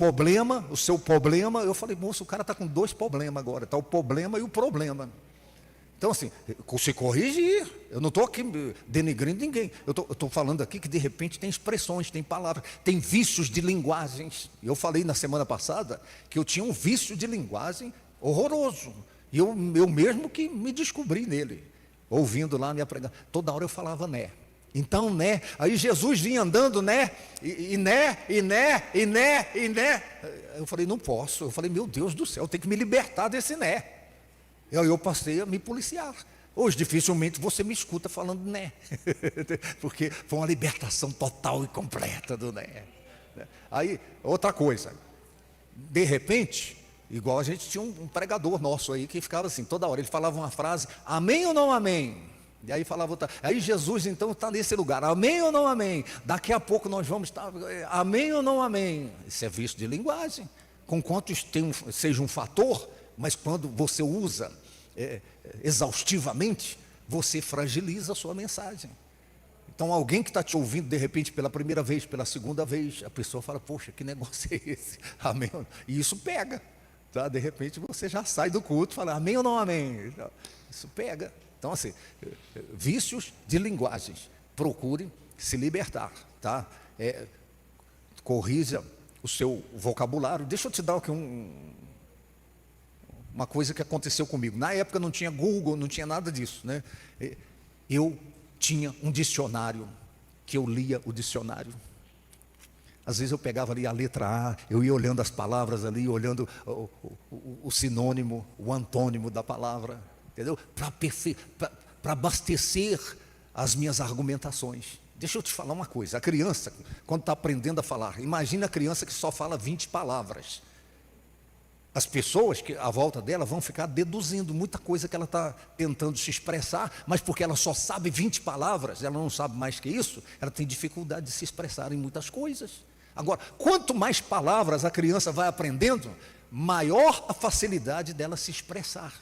problema, eu falei, moço, o cara está com dois problemas agora, está o problema e o problema. Então assim, se corrigir, eu não estou aqui denegrindo ninguém, eu estou falando aqui que de repente tem expressões, tem palavras, tem vícios de linguagens. Eu falei na semana passada que eu tinha um vício de linguagem horroroso, e eu mesmo que me descobri nele, ouvindo lá a minha pregação, toda hora eu falava né. Então, né, aí Jesus vinha andando, né, e né. Eu falei, não posso. Eu falei, meu Deus do céu, eu tenho que me libertar desse né. E aí eu passei a me policiar. Hoje, dificilmente você me escuta falando né, porque foi uma libertação total e completa do né. Aí, outra coisa, de repente, igual a gente tinha um pregador nosso aí, que ficava assim, toda hora, ele falava uma frase, amém ou não amém? E aí falava outra. Aí Jesus então está nesse lugar, amém ou não amém? Daqui a pouco nós vamos estar, amém ou não amém? Isso é vício de linguagem, com quanto seja um fator, mas quando você usa exaustivamente, você fragiliza a sua mensagem. Então alguém que está te ouvindo de repente pela primeira vez, pela segunda vez, a pessoa fala, poxa, que negócio é esse? Amém? E isso pega, tá? De repente você já sai do culto e fala, amém ou não amém? Isso pega. Então, assim, vícios de linguagens, procure se libertar, tá? Corrija o seu vocabulário. Deixa eu te dar aqui uma coisa que aconteceu comigo. Na época não tinha Google, não tinha nada disso, né? Eu tinha um dicionário, que eu lia o dicionário. Às vezes eu pegava ali a letra A, eu ia olhando as palavras ali, olhando o sinônimo, o antônimo da palavra, entendeu? Para abastecer as minhas argumentações. Deixa eu te falar uma coisa, a criança, quando está aprendendo a falar, imagina a criança que só fala 20 palavras. As pessoas que à volta dela vão ficar deduzindo muita coisa que ela está tentando se expressar, mas porque ela só sabe 20 palavras, ela não sabe mais que isso, ela tem dificuldade de se expressar em muitas coisas. Agora, quanto mais palavras a criança vai aprendendo, maior a facilidade dela se expressar,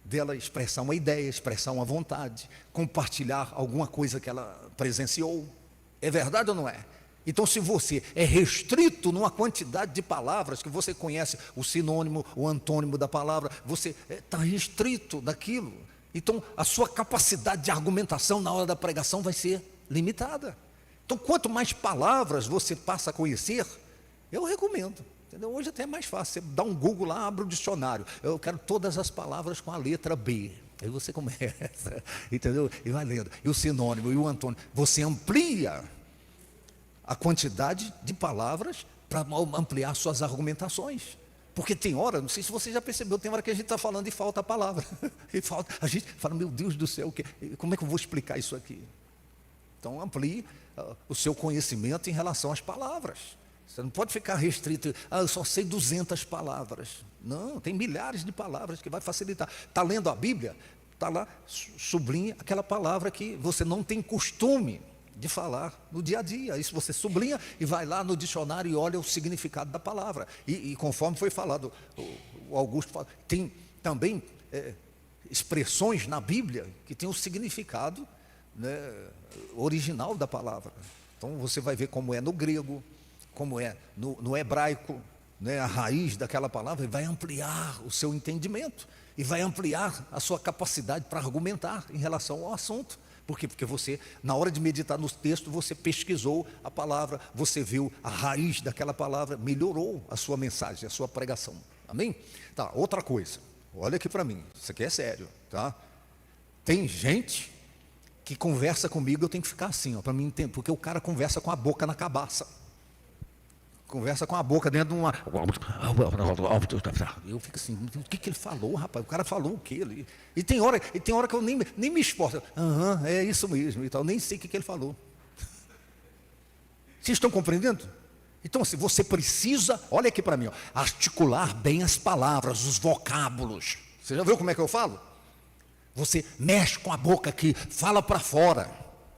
dela expressar uma ideia, expressar uma vontade, compartilhar alguma coisa que ela presenciou. É verdade ou não é? Então, se você é restrito numa quantidade de palavras, que você conhece o sinônimo, o antônimo da palavra, você está restrito daquilo. Então, a sua capacidade de argumentação na hora da pregação vai ser limitada. Então, quanto mais palavras você passa a conhecer, eu recomendo. Entendeu? Hoje até é mais fácil. Você dá um Google lá, abre o dicionário. Eu quero todas as palavras com a letra B. Aí você começa, entendeu? E vai lendo. E o sinônimo, e o antônimo. Você amplia a quantidade de palavras para ampliar suas argumentações. Porque tem hora, não sei se você já percebeu, tem hora que a gente está falando e falta a palavra. A gente fala, meu Deus do céu, como é que eu vou explicar isso aqui? Então, amplie o seu conhecimento em relação às palavras. Você não pode ficar restrito, eu só sei 200 palavras. Não, tem milhares de palavras que vai facilitar. Está lendo a Bíblia? Está lá, sublinha aquela palavra que você não tem costume de falar no dia a dia. Isso você sublinha e vai lá no dicionário e olha o significado da palavra. E conforme foi falado, o Augusto fala, tem também expressões na Bíblia que tem o significado, né, original da palavra. Então você vai ver como é no grego, como é no hebraico, né, a raiz daquela palavra, e vai ampliar o seu entendimento e vai ampliar a sua capacidade para argumentar em relação ao assunto. Por quê? Porque você, na hora de meditar no texto, você pesquisou a palavra, você viu a raiz daquela palavra, melhorou a sua mensagem, a sua pregação. Amém? Tá, outra coisa, olha aqui para mim, isso aqui é sério, tá? Tem gente que conversa comigo, eu tenho que ficar assim, ó, para mim entender, porque o cara conversa com a boca na cabaça. Conversa com a boca dentro de uma... Eu fico assim, o que ele falou, rapaz? O cara falou o quê? E tem hora que eu nem me esforço. É isso mesmo, e tal. Nem sei o que ele falou. Vocês estão compreendendo? Então, assim, você precisa, olha aqui para mim, ó, articular bem as palavras, os vocábulos. Você já viu como é que eu falo? Você mexe com a boca aqui, fala para fora.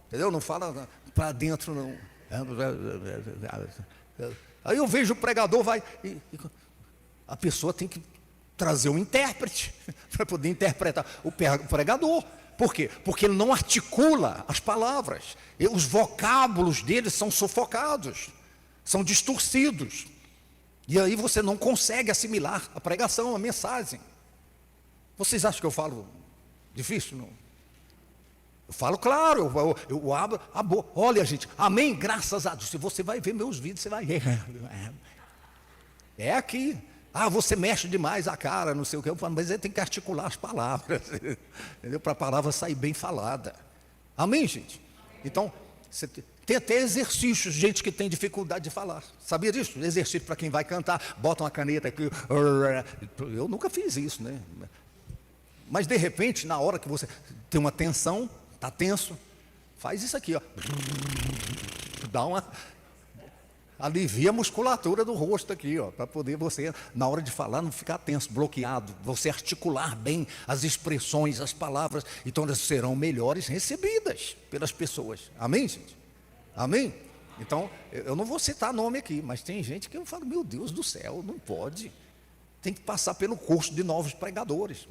Entendeu? Não fala para dentro, não. Aí eu vejo o pregador, a pessoa tem que trazer um intérprete para poder interpretar o pregador. Por quê? Porque ele não articula as palavras. Os vocábulos dele são sufocados, são distorcidos. E aí você não consegue assimilar a pregação, a mensagem. Vocês acham que eu falo difícil? Não. Eu falo claro, eu abro a boca. Olha, gente, amém, graças a Deus. Se você vai ver meus vídeos, você vai ver. É aqui. Você mexe demais a cara, não sei o que. Eu falo, mas ele tem que articular as palavras, entendeu? Para a palavra sair bem falada. Amém, gente? Então, você tem até exercícios, gente que tem dificuldade de falar. Sabia disso? Exercício para quem vai cantar, bota uma caneta aqui. Eu nunca fiz isso, né? Mas de repente, na hora que você tem uma tensão, está tenso, faz isso aqui, ó. Alivia a musculatura do rosto aqui, ó, para poder você, na hora de falar, não ficar tenso, bloqueado. Você articular bem as expressões, as palavras, então elas serão melhores recebidas pelas pessoas. Amém, gente? Amém? Então, eu não vou citar nome aqui, mas tem gente que eu falo, meu Deus do céu, não pode. Tem que passar pelo curso de novos pregadores.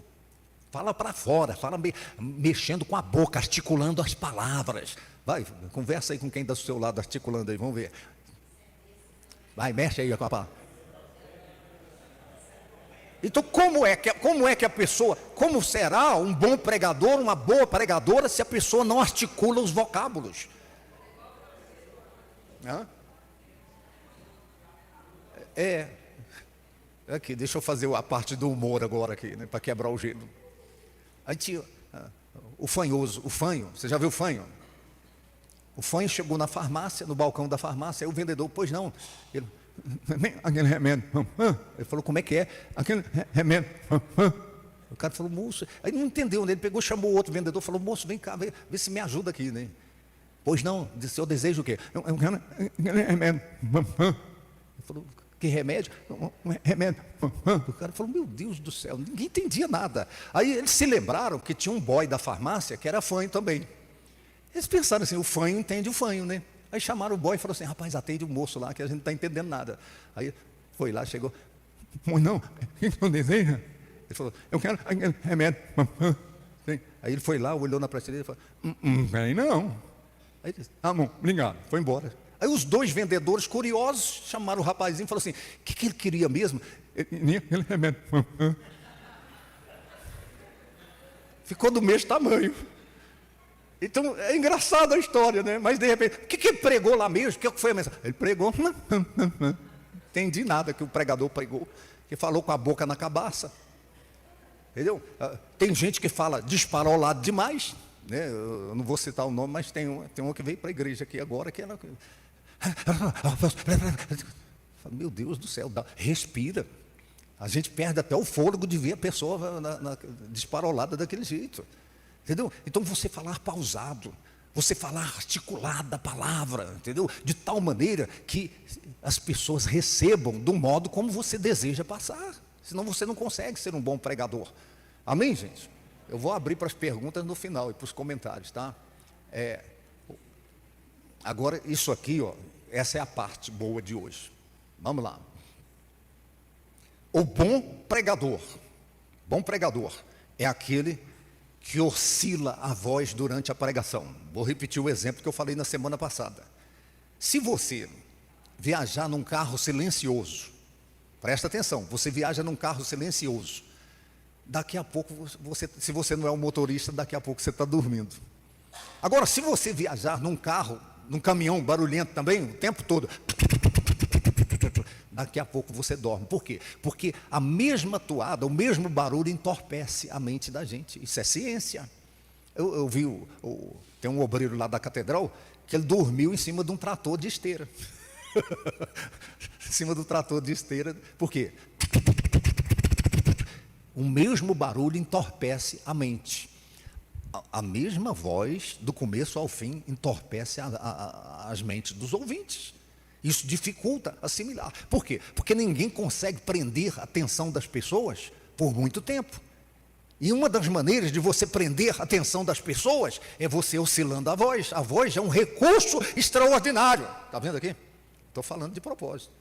Fala para fora, fala mexendo com a boca, articulando as palavras. Vai, conversa aí com quem está do seu lado, articulando aí, vamos ver. Vai, mexe aí com a palavra. Então, como é que a pessoa, como será um bom pregador, uma boa pregadora, se a pessoa não articula os vocábulos? Aqui, deixa eu fazer a parte do humor agora aqui, né, para quebrar o gelo. Aí tinha o fanhoso, o fanho, você já viu o fanho? O fanho chegou na farmácia, no balcão da farmácia, aí o vendedor, pois não, aquele remédio, ele falou, como é que é? Aquele remédio, o cara falou, moço, aí não entendeu, né? Ele pegou, chamou o outro vendedor, falou, moço, vem cá, vê se me ajuda aqui, né? Pois não, disse, eu desejo o quê? Aquele remédio, ele falou, que remédio? Um remédio. O cara falou, meu Deus do céu, ninguém entendia nada. Aí eles se lembraram que tinha um boy da farmácia que era fanho também. Eles pensaram assim, o fanho entende o fanho, né? Aí chamaram o boy e falaram assim, rapaz, atende o moço lá que a gente não está entendendo nada. Aí foi lá, chegou, pois não, o que eu desejo? Ele falou, eu quero aquele remédio. Aí ele foi lá, olhou na prateleira e falou, peraí não. Aí ele disse, bom, obrigado, foi embora. Aí os dois vendedores, curiosos, chamaram o rapazinho e falaram assim: o que ele queria mesmo? Ele remédio. Ficou do mesmo tamanho. Então, é engraçada a história, né? Mas, de repente, o que ele pregou lá mesmo? O que foi a mensagem? Ele pregou, não entendi nada que o pregador pregou, que falou com a boca na cabaça. Entendeu? Tem gente que fala disparolado demais, né? Eu não vou citar o nome, mas tem uma que veio para a igreja aqui agora, que ela... Meu Deus do céu, respira. A gente perde até o fôlego de ver a pessoa disparolada daquele jeito. Entendeu? Então você falar pausado, você falar articulado a palavra, entendeu? De tal maneira que as pessoas recebam do modo como você deseja passar. Senão você não consegue ser um bom pregador. Amém, gente? Eu vou abrir para as perguntas no final e para os comentários, tá? Agora, isso aqui, ó, essa é a parte boa de hoje. Vamos lá. O bom pregador é aquele que oscila a voz durante a pregação. Vou repetir o exemplo que eu falei na semana passada. Se você viajar num carro silencioso, presta atenção, você viaja num carro silencioso, daqui a pouco, se você não é um motorista, daqui a pouco você está dormindo. Agora, se você viajar num carro, num caminhão barulhento também, o tempo todo, daqui a pouco você dorme. Por quê? Porque a mesma toada, o mesmo barulho entorpece a mente da gente. Isso é ciência. Eu vi, tem um obreiro lá da catedral, que ele dormiu em cima de um trator de esteira. Em cima do trator de esteira. Por quê? O mesmo barulho entorpece a mente. A mesma voz, do começo ao fim, entorpece as mentes dos ouvintes. Isso dificulta assimilar. Por quê? Porque ninguém consegue prender a atenção das pessoas por muito tempo. E uma das maneiras de você prender a atenção das pessoas é você oscilando a voz. A voz é um recurso extraordinário. Está vendo aqui? Estou falando de propósito.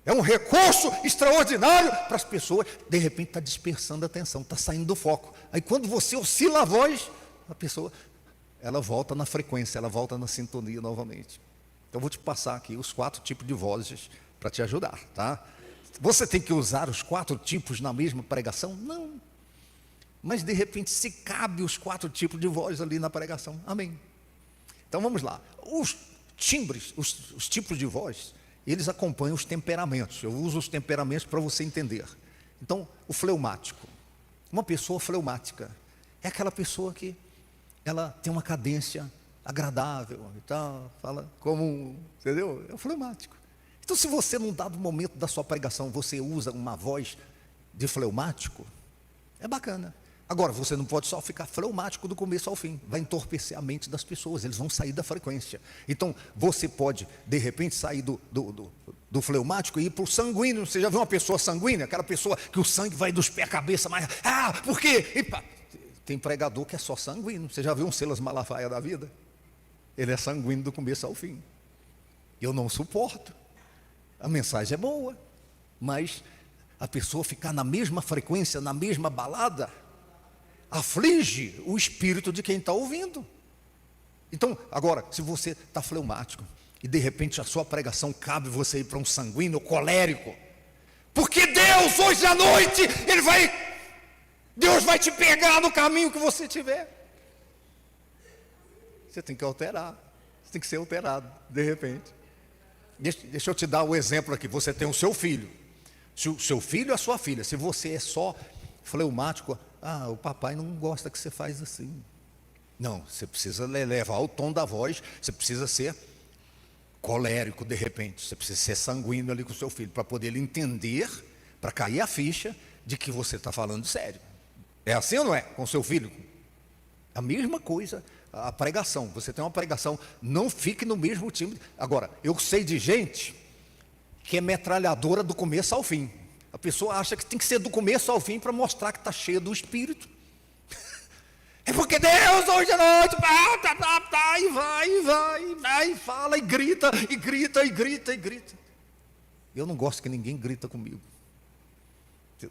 É um recurso extraordinário para as pessoas. De repente está dispersando a atenção, está saindo do foco. Aí quando você oscila a voz, a pessoa, ela volta na frequência, ela volta na sintonia novamente. Então, eu vou te passar aqui os 4 tipos de vozes para te ajudar, tá? Você tem que usar os 4 tipos na mesma pregação? Não. Mas, de repente, se cabe os 4 tipos de voz ali na pregação. Amém. Então, vamos lá. Os timbres, os tipos de voz, eles acompanham os temperamentos. Eu uso os temperamentos para você entender. Então, o fleumático. Uma pessoa fleumática é aquela pessoa que ela tem uma cadência agradável e tal, fala como, entendeu? É o fleumático. Então, se você num dado momento da sua pregação, você usa uma voz de fleumático, é bacana. Agora, você não pode só ficar fleumático do começo ao fim, vai entorpecer a mente das pessoas, eles vão sair da frequência. Então, você pode, de repente, sair do fleumático e ir para o sanguíneo. Você já viu uma pessoa sanguínea? Aquela pessoa que o sangue vai dos pés à cabeça, mas, por quê? Tem pregador que é só sanguíneo. Você já viu um Silas Malafaia da vida? Ele é sanguíneo do começo ao fim. Eu não suporto. A mensagem é boa, mas a pessoa ficar na mesma frequência, na mesma balada, aflige o espírito de quem está ouvindo. Então, agora, se você está fleumático e de repente a sua pregação cabe você ir para um sanguíneo colérico, porque Deus hoje à noite, Deus vai te pegar no caminho que você tiver. Você tem que alterar, você tem que ser alterado, de repente. Deixa eu te dar o exemplo aqui. Você tem o seu filho. Se o seu filho ou a sua filha, se você é só fleumático, o papai não gosta que você faz assim. Não, você precisa levar o tom da voz, você precisa ser colérico de repente, você precisa ser sanguíneo ali com o seu filho, para poder ele entender, para cair a ficha de que você está falando sério. É assim ou não é? Com o seu filho? A mesma coisa, a pregação. Você tem uma pregação, não fique no mesmo time. Agora, eu sei de gente que é metralhadora do começo ao fim. A pessoa acha que tem que ser do começo ao fim para mostrar que está cheia do Espírito. É porque Deus hoje à noite, e fala, e grita, e grita, e grita, e grita. Eu não gosto que ninguém grita comigo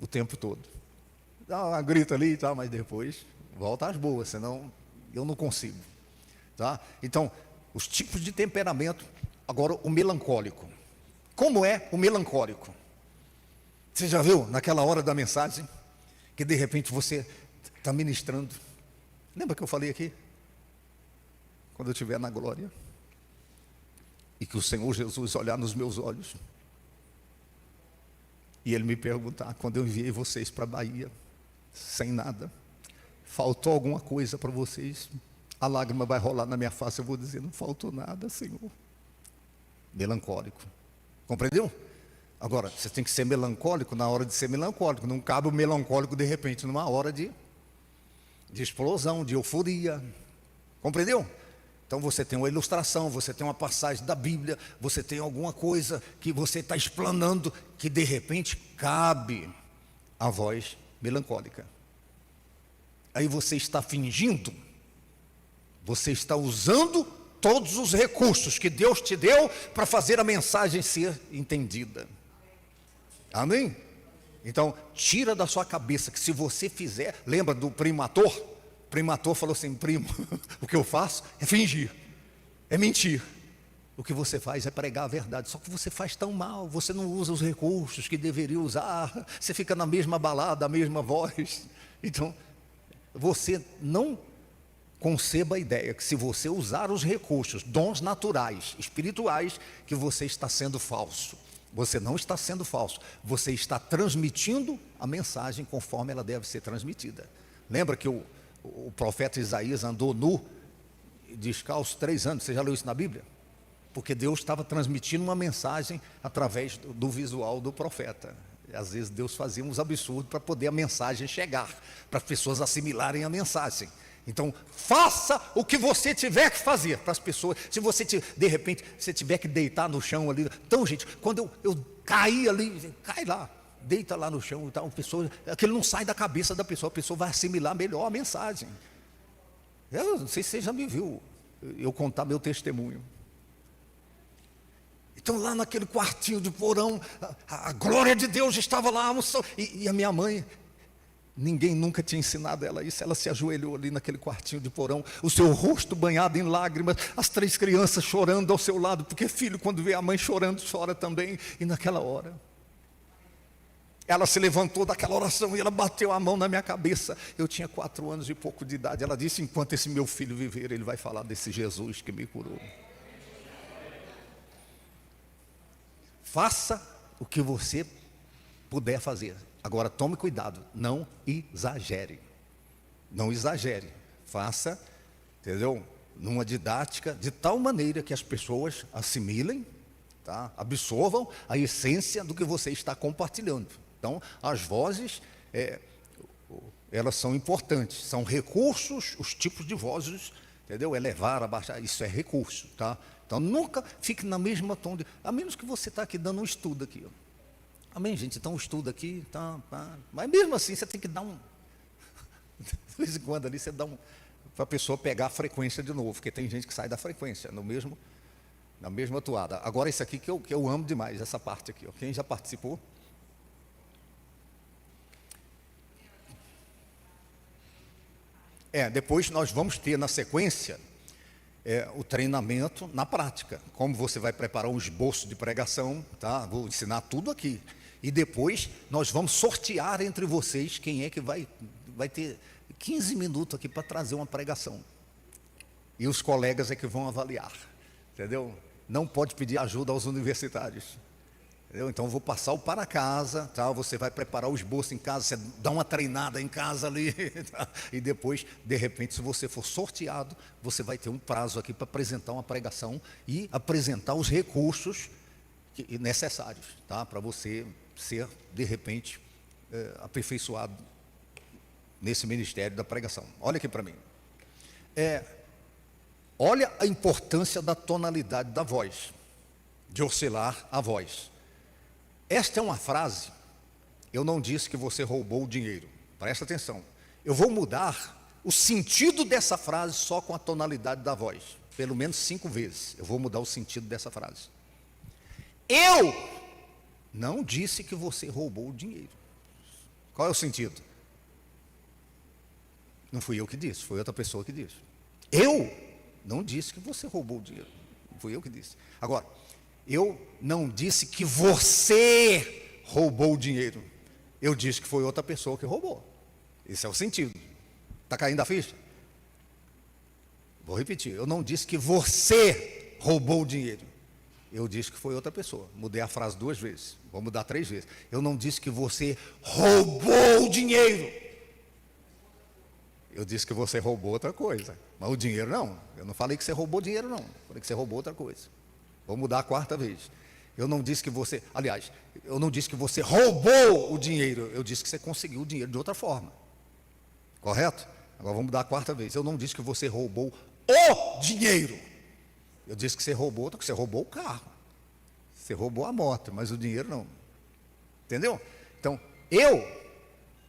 o tempo todo. Dá uma grita ali e tal, mas depois volta às boas, senão eu não consigo. Tá? Então, os tipos de temperamento Agora, o melancólico. Como é o melancólico? Você já viu naquela hora da mensagem, que de repente você está ministrando? Lembra que eu falei aqui? Quando eu estiver na glória, e que o Senhor Jesus olhar nos meus olhos, e Ele me perguntar, quando eu enviei vocês para a Bahia, sem nada, faltou alguma coisa para vocês? A lágrima vai rolar na minha face, eu vou dizer, não faltou nada, Senhor. Melancólico. Compreendeu? Agora, você tem que ser melancólico na hora de ser melancólico. Não cabe o melancólico de repente numa hora de explosão, de euforia. Compreendeu? Então você tem uma ilustração, você tem uma passagem da Bíblia, você tem alguma coisa que você está explanando, que de repente cabe a voz melancólica. Aí você está fingindo, você está usando todos os recursos que Deus te deu para fazer a mensagem ser entendida. Amém? Então, tira da sua cabeça que se você fizer, lembra do primo ator? O primo ator falou assim, primo, o que eu faço é fingir, é mentir. O que você faz é pregar a verdade, só que você faz tão mal, você não usa os recursos que deveria usar, você fica na mesma balada, a mesma voz. Então, você não conceba a ideia que se você usar os recursos, dons naturais, espirituais, que você está sendo falso. Você não está sendo falso, você está transmitindo a mensagem conforme ela deve ser transmitida. Lembra que o profeta Isaías andou nu, descalço 3 anos, você já leu isso na Bíblia? Porque Deus estava transmitindo uma mensagem através do visual do profeta. E às vezes Deus fazia uns absurdos para poder a mensagem chegar, para as pessoas assimilarem a mensagem. Então, faça o que você tiver que fazer para as pessoas. Se você, de repente, você tiver que deitar no chão ali. Então, gente, quando eu caí ali, cai lá, deita lá no chão. Então, aquilo não sai da cabeça da pessoa, a pessoa vai assimilar melhor a mensagem. Eu não sei se você já me viu eu contar meu testemunho. Então, lá naquele quartinho de porão, a glória de Deus estava lá, e a minha mãe... Ninguém nunca tinha ensinado ela isso. Ela se ajoelhou ali naquele quartinho de porão, o seu rosto banhado em lágrimas, as 3 crianças chorando ao seu lado, porque filho, quando vê a mãe chorando, chora também. E naquela hora, ela se levantou daquela oração e ela bateu a mão na minha cabeça. Eu tinha 4 anos e pouco de idade. Ela disse, enquanto esse meu filho viver, ele vai falar desse Jesus que me curou. Faça o que você puder fazer. Agora tome cuidado, não exagere. Não exagere. Faça, entendeu? Numa didática de tal maneira que as pessoas assimilem, tá? Absorvam a essência do que você está compartilhando. Então, as vozes, elas são importantes, são recursos, os tipos de vozes, entendeu? Elevar, abaixar, isso é recurso, tá? Então, nunca fique na mesma tom, a menos que você está aqui dando um estudo aqui, ó. Amém, gente? Então estuda aqui, tá. Mas mesmo assim você tem que dar de vez em quando ali você dá para a pessoa pegar a frequência de novo, porque tem gente que sai da frequência, na mesma toada. Agora isso aqui que eu amo demais, essa parte aqui, ó. Quem já participou? Depois nós vamos ter na sequência o treinamento na prática, como você vai preparar um esboço de pregação, tá? Vou ensinar tudo aqui. E depois nós vamos sortear entre vocês quem é que vai ter 15 minutos aqui para trazer uma pregação. E os colegas é que vão avaliar, entendeu? Não pode pedir ajuda aos universitários. Entendeu? Então eu vou passar o para casa, tá? Você vai preparar o esboço em casa, você dá uma treinada em casa ali, tá? E depois, de repente, se você for sorteado, você vai ter um prazo aqui para apresentar uma pregação e apresentar os recursos necessários, tá? Para você ser, de repente, aperfeiçoado nesse ministério da pregação. Olha aqui para mim. Olha a importância da tonalidade da voz, de oscilar a voz. Esta é uma frase, eu não disse que você roubou o dinheiro, presta atenção. Eu vou mudar o sentido dessa frase só com a tonalidade da voz, pelo menos 5 vezes, eu vou mudar o sentido dessa frase. Eu não disse que você roubou o dinheiro. Qual é o sentido? Não fui eu que disse, foi outra pessoa que disse. Eu não disse que você roubou o dinheiro. fui eu que disse. Agora, eu não disse que você roubou o dinheiro. Eu disse que foi outra pessoa que roubou. Esse é o sentido. Está caindo a ficha? Vou repetir. Eu não disse que você roubou o dinheiro. Eu disse que foi outra pessoa. Mudei a frase 2 vezes. Vou mudar 3 vezes. Eu não disse que você roubou o dinheiro. Eu disse que você roubou outra coisa. Mas o dinheiro não. Eu não falei que você roubou dinheiro, não. Falei que você roubou outra coisa. Vou mudar a 4ª vez. Eu não disse que você... Aliás, eu não disse que você roubou o dinheiro. Eu disse que você conseguiu o dinheiro de outra forma. Correto? Agora vamos mudar a 4ª vez. Eu não disse que você roubou o dinheiro. Eu disse que você roubou o carro. Você roubou a moto, mas o dinheiro não. Entendeu? Então, eu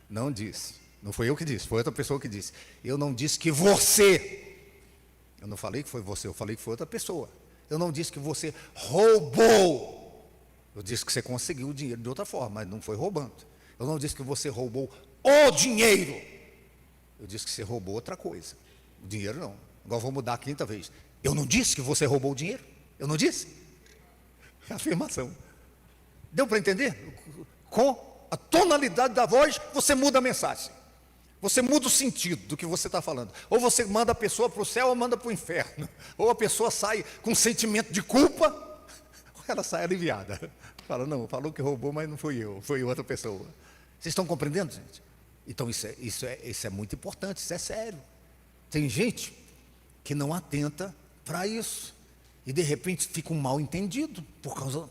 não disse. Não foi eu que disse, foi outra pessoa que disse. Eu não disse que você. Eu não falei que foi você, eu falei que foi outra pessoa. Eu não disse que você roubou. Eu disse que você conseguiu o dinheiro de outra forma, mas não foi roubando. Eu não disse que você roubou o dinheiro. Eu disse que você roubou outra coisa. O dinheiro não. Agora vou mudar a 5ª vez. Eu não disse que você roubou o dinheiro? Eu não disse? É afirmação. Deu para entender? Com a tonalidade da voz, você muda a mensagem. Você muda o sentido do que você está falando. Ou você manda a pessoa para o céu ou manda para o inferno. Ou a pessoa sai com sentimento de culpa, ou ela sai aliviada. Fala, não, falou que roubou, mas não fui eu, foi outra pessoa. Vocês estão compreendendo, gente? Então isso é muito importante, isso é sério. Tem gente que não atenta para isso. E de repente fica um mal entendido por causa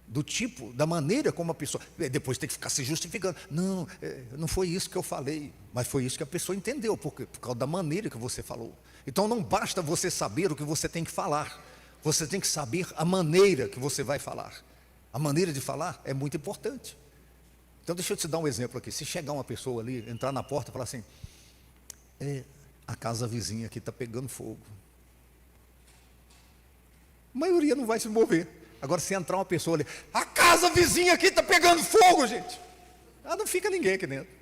do tipo, da maneira como a pessoa, depois tem que ficar se justificando. Não, não foi isso que eu falei, mas foi isso que a pessoa entendeu, por causa da maneira que você falou. Então não basta você saber o que você tem que falar, você tem que saber a maneira que você vai falar. A maneira de falar é muito importante. Então deixa eu te dar um exemplo aqui. Se chegar uma pessoa ali, entrar na porta e falar assim, a casa vizinha aqui está pegando fogo. A maioria não vai se mover. Agora, se entrar uma pessoa ali, a casa vizinha aqui está pegando fogo, gente. Não fica ninguém aqui dentro.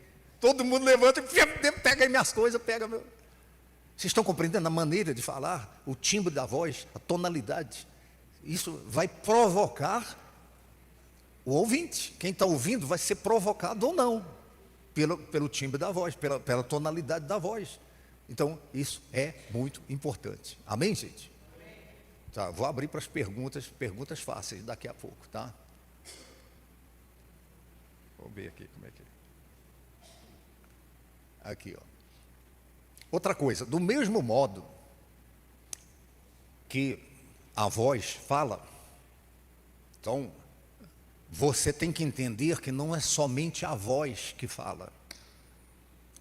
Todo mundo levanta e pega aí minhas coisas, pega meu. Vocês estão compreendendo a maneira de falar, o timbre da voz, a tonalidade? Isso vai provocar o ouvinte. Quem está ouvindo vai ser provocado ou não, pelo timbre da voz, pela tonalidade da voz. Então, isso é muito importante. Amém, gente? Tá, vou abrir para as perguntas fáceis daqui a pouco, tá? Vou ver aqui como é que é. Aqui, ó. Outra coisa, do mesmo modo que a voz fala, então você tem que entender que não é somente a voz que fala.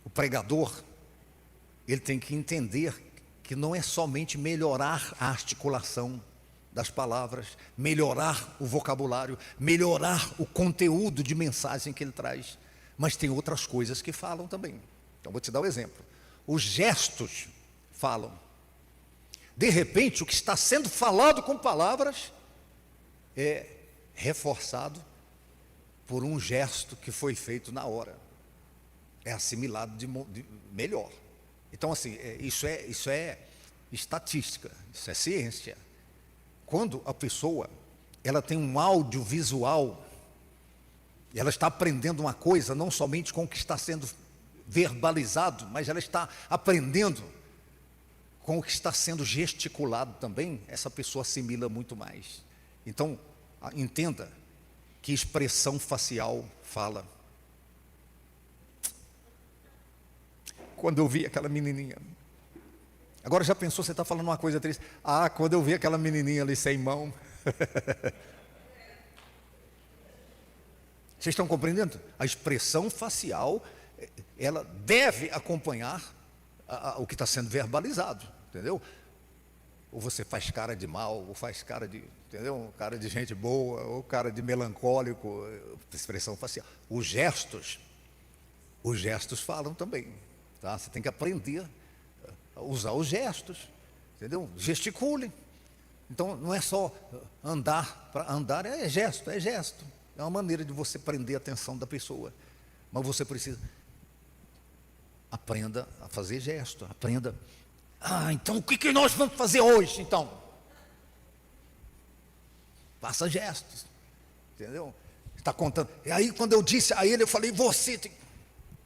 O pregador, ele tem que entender que não é somente melhorar a articulação das palavras, melhorar o vocabulário, melhorar o conteúdo de mensagem que ele traz, mas tem outras coisas que falam também. Então vou te dar um exemplo. Os gestos falam. De repente, o que está sendo falado com palavras é reforçado por um gesto que foi feito na hora. É assimilado de melhor. Então, assim, isso é estatística, isso é ciência. Quando a pessoa, ela tem um audiovisual, ela está aprendendo uma coisa, não somente com o que está sendo verbalizado, mas ela está aprendendo com o que está sendo gesticulado também, essa pessoa assimila muito mais. Então, entenda que expressão facial fala. Quando eu vi aquela menininha. Agora já pensou, você está falando uma coisa triste. Quando eu vi aquela menininha ali sem mão. Vocês estão compreendendo? A expressão facial, ela deve acompanhar o que está sendo verbalizado, entendeu? Ou você faz cara de mal, ou faz cara de, entendeu? Cara de gente boa, ou cara de melancólico, expressão facial. Os gestos falam também. Tá? Você tem que aprender a usar os gestos, entendeu? Gesticule. Então, não é só andar, para andar é gesto. É uma maneira de você prender a atenção da pessoa. Mas você precisa, aprenda a fazer gesto, aprenda. Então o que nós vamos fazer hoje, então? faça gestos, entendeu? Está contando. E aí, quando eu disse a ele, eu falei, você tem...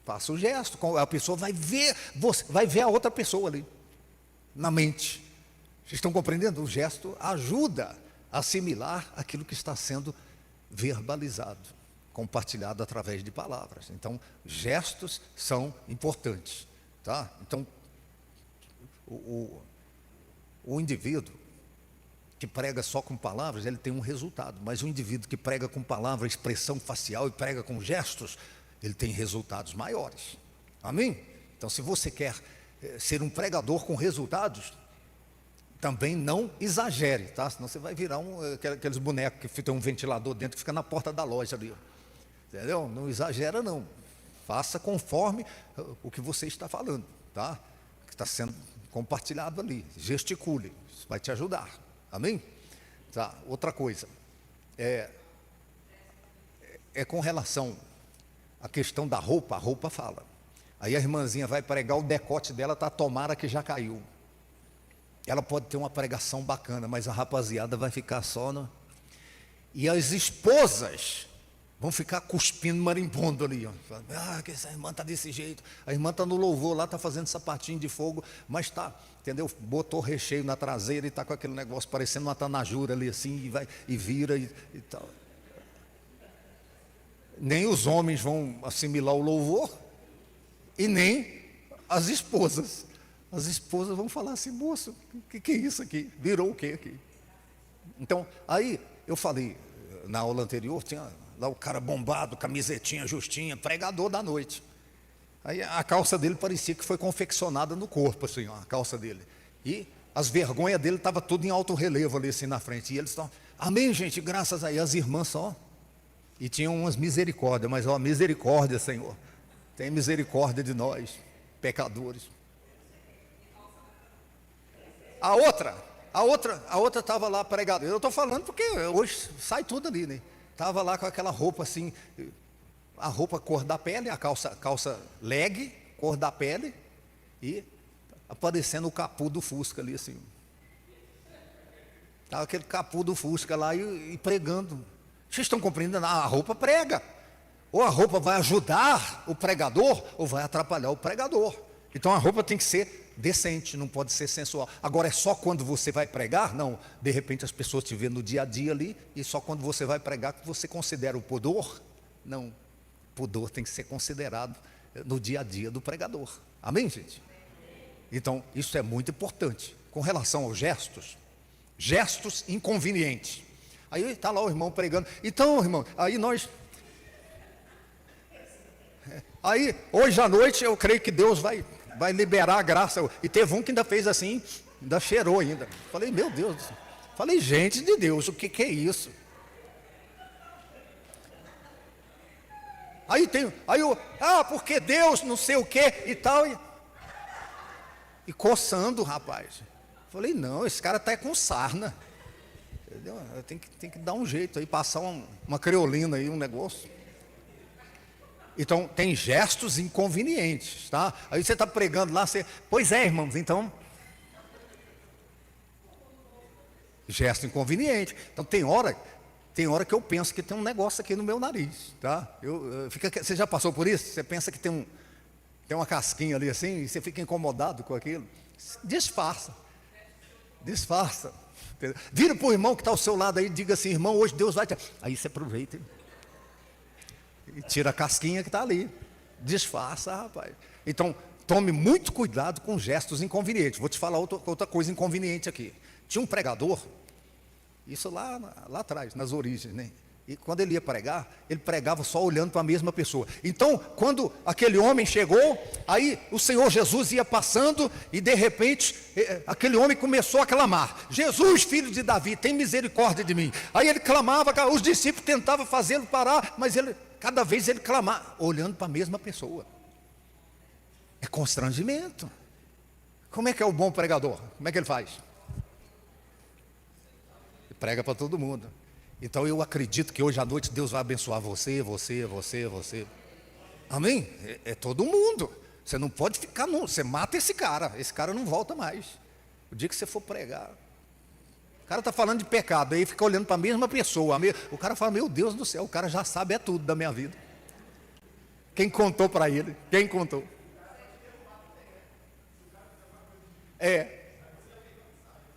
Faça o gesto, a pessoa vai ver, você vai ver a outra pessoa ali, na mente. Vocês estão compreendendo? O gesto ajuda a assimilar aquilo que está sendo verbalizado, compartilhado através de palavras. Então, gestos são importantes, tá? Então, o indivíduo que prega só com palavras, ele tem um resultado, mas o indivíduo que prega com palavras, expressão facial e prega com gestos, ele tem resultados maiores. Amém? Então, se você quer ser um pregador com resultados, também não exagere, tá? Senão você vai virar aqueles bonecos que tem um ventilador dentro que fica na porta da loja ali, entendeu? Não exagera não. Faça conforme o que você está falando, tá? Que está sendo compartilhado ali. Gesticule, isso vai te ajudar. Amém? Tá, outra coisa, é com relação à questão da roupa, a roupa fala. Aí a irmãzinha vai pregar, o decote dela está tomara que já caiu. Ela pode ter uma pregação bacana, mas a rapaziada vai ficar só no... E as esposas vão ficar cuspindo, marimbondo ali, ó. Que essa irmã está desse jeito. A irmã está no louvor lá, está fazendo sapatinho de fogo, mas está, entendeu? Botou recheio na traseira e está com aquele negócio parecendo uma tanajura ali assim, e vai e vira e tal. Nem os homens vão assimilar o louvor, e nem as esposas. As esposas vão falar assim, moço, o que é isso aqui? Virou o que aqui? Então, aí eu falei, na aula anterior, tinha lá o cara bombado, camisetinha justinha, pregador da noite. Aí a calça dele parecia que foi confeccionada no corpo, assim, ó, a calça dele. E as vergonhas dele estavam tudo em alto relevo ali assim na frente. E eles estão, amém, gente, graças a Deus. As irmãs só. E tinham umas misericórdias, mas ó, misericórdia, Senhor. Tem misericórdia de nós, pecadores. A outra estava lá pregada. Eu estou falando porque hoje sai tudo ali, né? Estava lá com aquela roupa assim, a roupa cor da pele, a calça leg, cor da pele, e aparecendo o capu do Fusca ali assim. Estava aquele capu do Fusca lá e pregando. Vocês estão compreendendo? A roupa prega. Ou a roupa vai ajudar o pregador, ou vai atrapalhar o pregador. Então a roupa tem que ser decente, não pode ser sensual. Agora é só quando você vai pregar? Não, de repente as pessoas te veem no dia a dia ali, e só quando você vai pregar que você considera o pudor? Não, pudor tem que ser considerado no dia a dia do pregador. Amém, gente? Então isso é muito importante. Com relação aos gestos inconvenientes. Aí está lá o irmão pregando. Então, irmão, aí hoje à noite eu creio que Deus vai liberar a graça. E teve um que ainda fez assim, ainda cheirou ainda. Falei, meu Deus. Falei, gente de Deus, o que é isso? Porque Deus não sei o que e tal. E coçando o rapaz. Falei, não, esse cara está com sarna. Entendeu? Tem que dar um jeito aí, passar uma creolina aí, um negócio. Então, tem gestos inconvenientes, tá? Aí você está pregando lá, pois é, irmãos, então... Gesto inconveniente. Então, tem hora que eu penso que tem um negócio aqui no meu nariz, tá? Você já passou por isso? Você pensa que tem uma casquinha ali assim, e você fica incomodado com aquilo? Disfarça. Vira para o irmão que está ao seu lado aí e diga assim, irmão, hoje Deus vai te... Aí você aproveita e tira a casquinha que está ali. Disfarça, rapaz. Então, tome muito cuidado com gestos inconvenientes. Vou te falar outra coisa inconveniente aqui. Tinha um pregador, isso lá atrás, nas origens, né? E quando ele ia pregar, ele pregava só olhando para a mesma pessoa. Então, quando aquele homem chegou, aí o Senhor Jesus ia passando e de repente, aquele homem começou a clamar, Jesus, filho de Davi, tem misericórdia de mim. Aí ele clamava, os discípulos tentavam fazê-lo parar, mas cada vez ele clamava, olhando para a mesma pessoa. É constrangimento. Como é que é o bom pregador? Como é que ele faz? Ele prega para todo mundo. Então eu acredito que hoje à noite Deus vai abençoar você. Amém? É todo mundo. Você não pode ficar, você mata esse cara não volta mais. O dia que você for pregar, cara está falando de pecado, aí fica olhando para a mesma pessoa. O cara fala, meu Deus do céu, o cara já sabe tudo da minha vida. Quem contou para ele? Quem contou?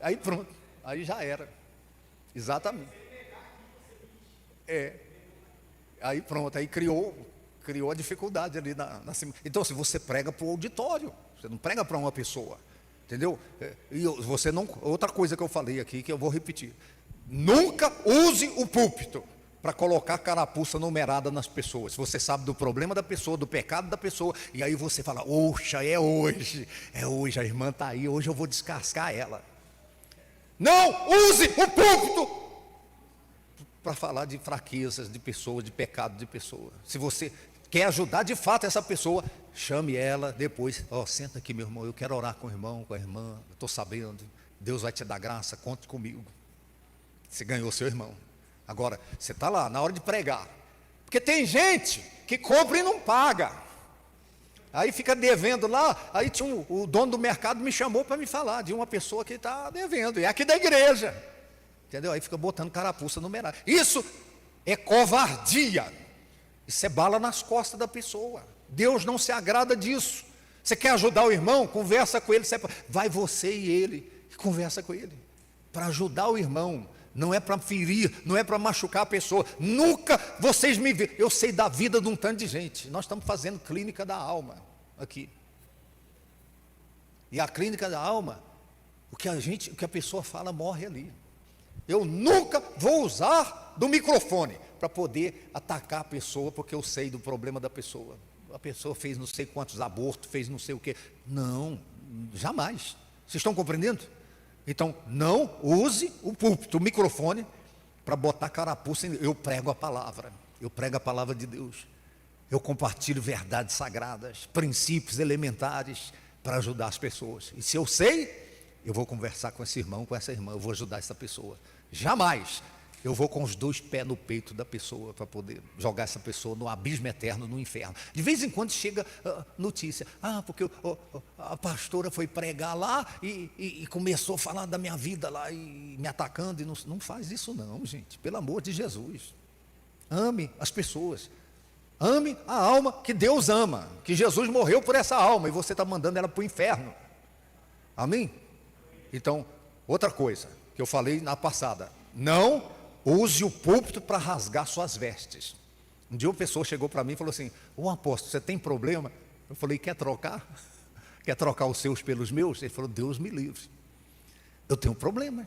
Aí pronto, aí já era. Exatamente. Aí pronto, aí criou a dificuldade ali na cima. Então, se você prega para o auditório, você não prega para uma pessoa, entendeu? E você não. Outra coisa que eu falei aqui, que eu vou repetir: nunca use o púlpito para colocar carapuça numerada nas pessoas. Você sabe do problema da pessoa, do pecado da pessoa, e aí você fala, oxa, é hoje, a irmã está aí, hoje eu vou descascar ela. Não use o púlpito para falar de fraquezas de pessoas, de pecado de pessoa. Se você quer ajudar de fato essa pessoa, chame ela depois, senta aqui, meu irmão, eu quero orar com o irmão, com a irmã, eu estou sabendo, Deus vai te dar graça, conte comigo. Você ganhou seu irmão. Agora, você está lá na hora de pregar, porque tem gente que compra e não paga, aí fica devendo lá. Aí tinha o dono do mercado me chamou para me falar de uma pessoa que está devendo, e é aqui da igreja, entendeu? Aí fica botando carapuça numerada. Isso é covardia, isso é bala nas costas da pessoa. Deus não se agrada disso. Você quer ajudar o irmão? Conversa com ele, vai você e ele, conversa com ele, para ajudar o irmão. Não é para ferir, não é para machucar a pessoa. Nunca vocês me viram. Eu sei da vida de um tanto de gente. Nós estamos fazendo clínica da alma aqui. E a clínica da alma, o que a pessoa fala morre ali. Eu nunca vou usar do microfone para poder atacar a pessoa, porque eu sei do problema da pessoa. A pessoa fez não sei quantos abortos, fez não sei o quê. Não, jamais. Vocês estão compreendendo? Então, não use o púlpito, o microfone, para botar carapuça. Eu prego a palavra de Deus. Eu compartilho verdades sagradas, princípios elementares para ajudar as pessoas. E se eu sei, eu vou conversar com esse irmão, com essa irmã, eu vou ajudar essa pessoa. Jamais eu vou com os 2 pés no peito da pessoa para poder jogar essa pessoa no abismo eterno, no inferno. De vez em quando chega notícia, porque a pastora foi pregar lá e começou a falar da minha vida lá e me atacando. E não faz isso não, gente, pelo amor de Jesus. Ame as pessoas, ame a alma que Deus ama, que Jesus morreu por essa alma e você está mandando ela para o inferno. Amém? Então, outra coisa que eu falei na passada, não use o púlpito para rasgar suas vestes. Um dia uma pessoa chegou para mim e falou assim, apóstolo, você tem problema? Eu falei, quer trocar? Quer trocar os seus pelos meus? Ele falou, Deus me livre. Eu tenho problema.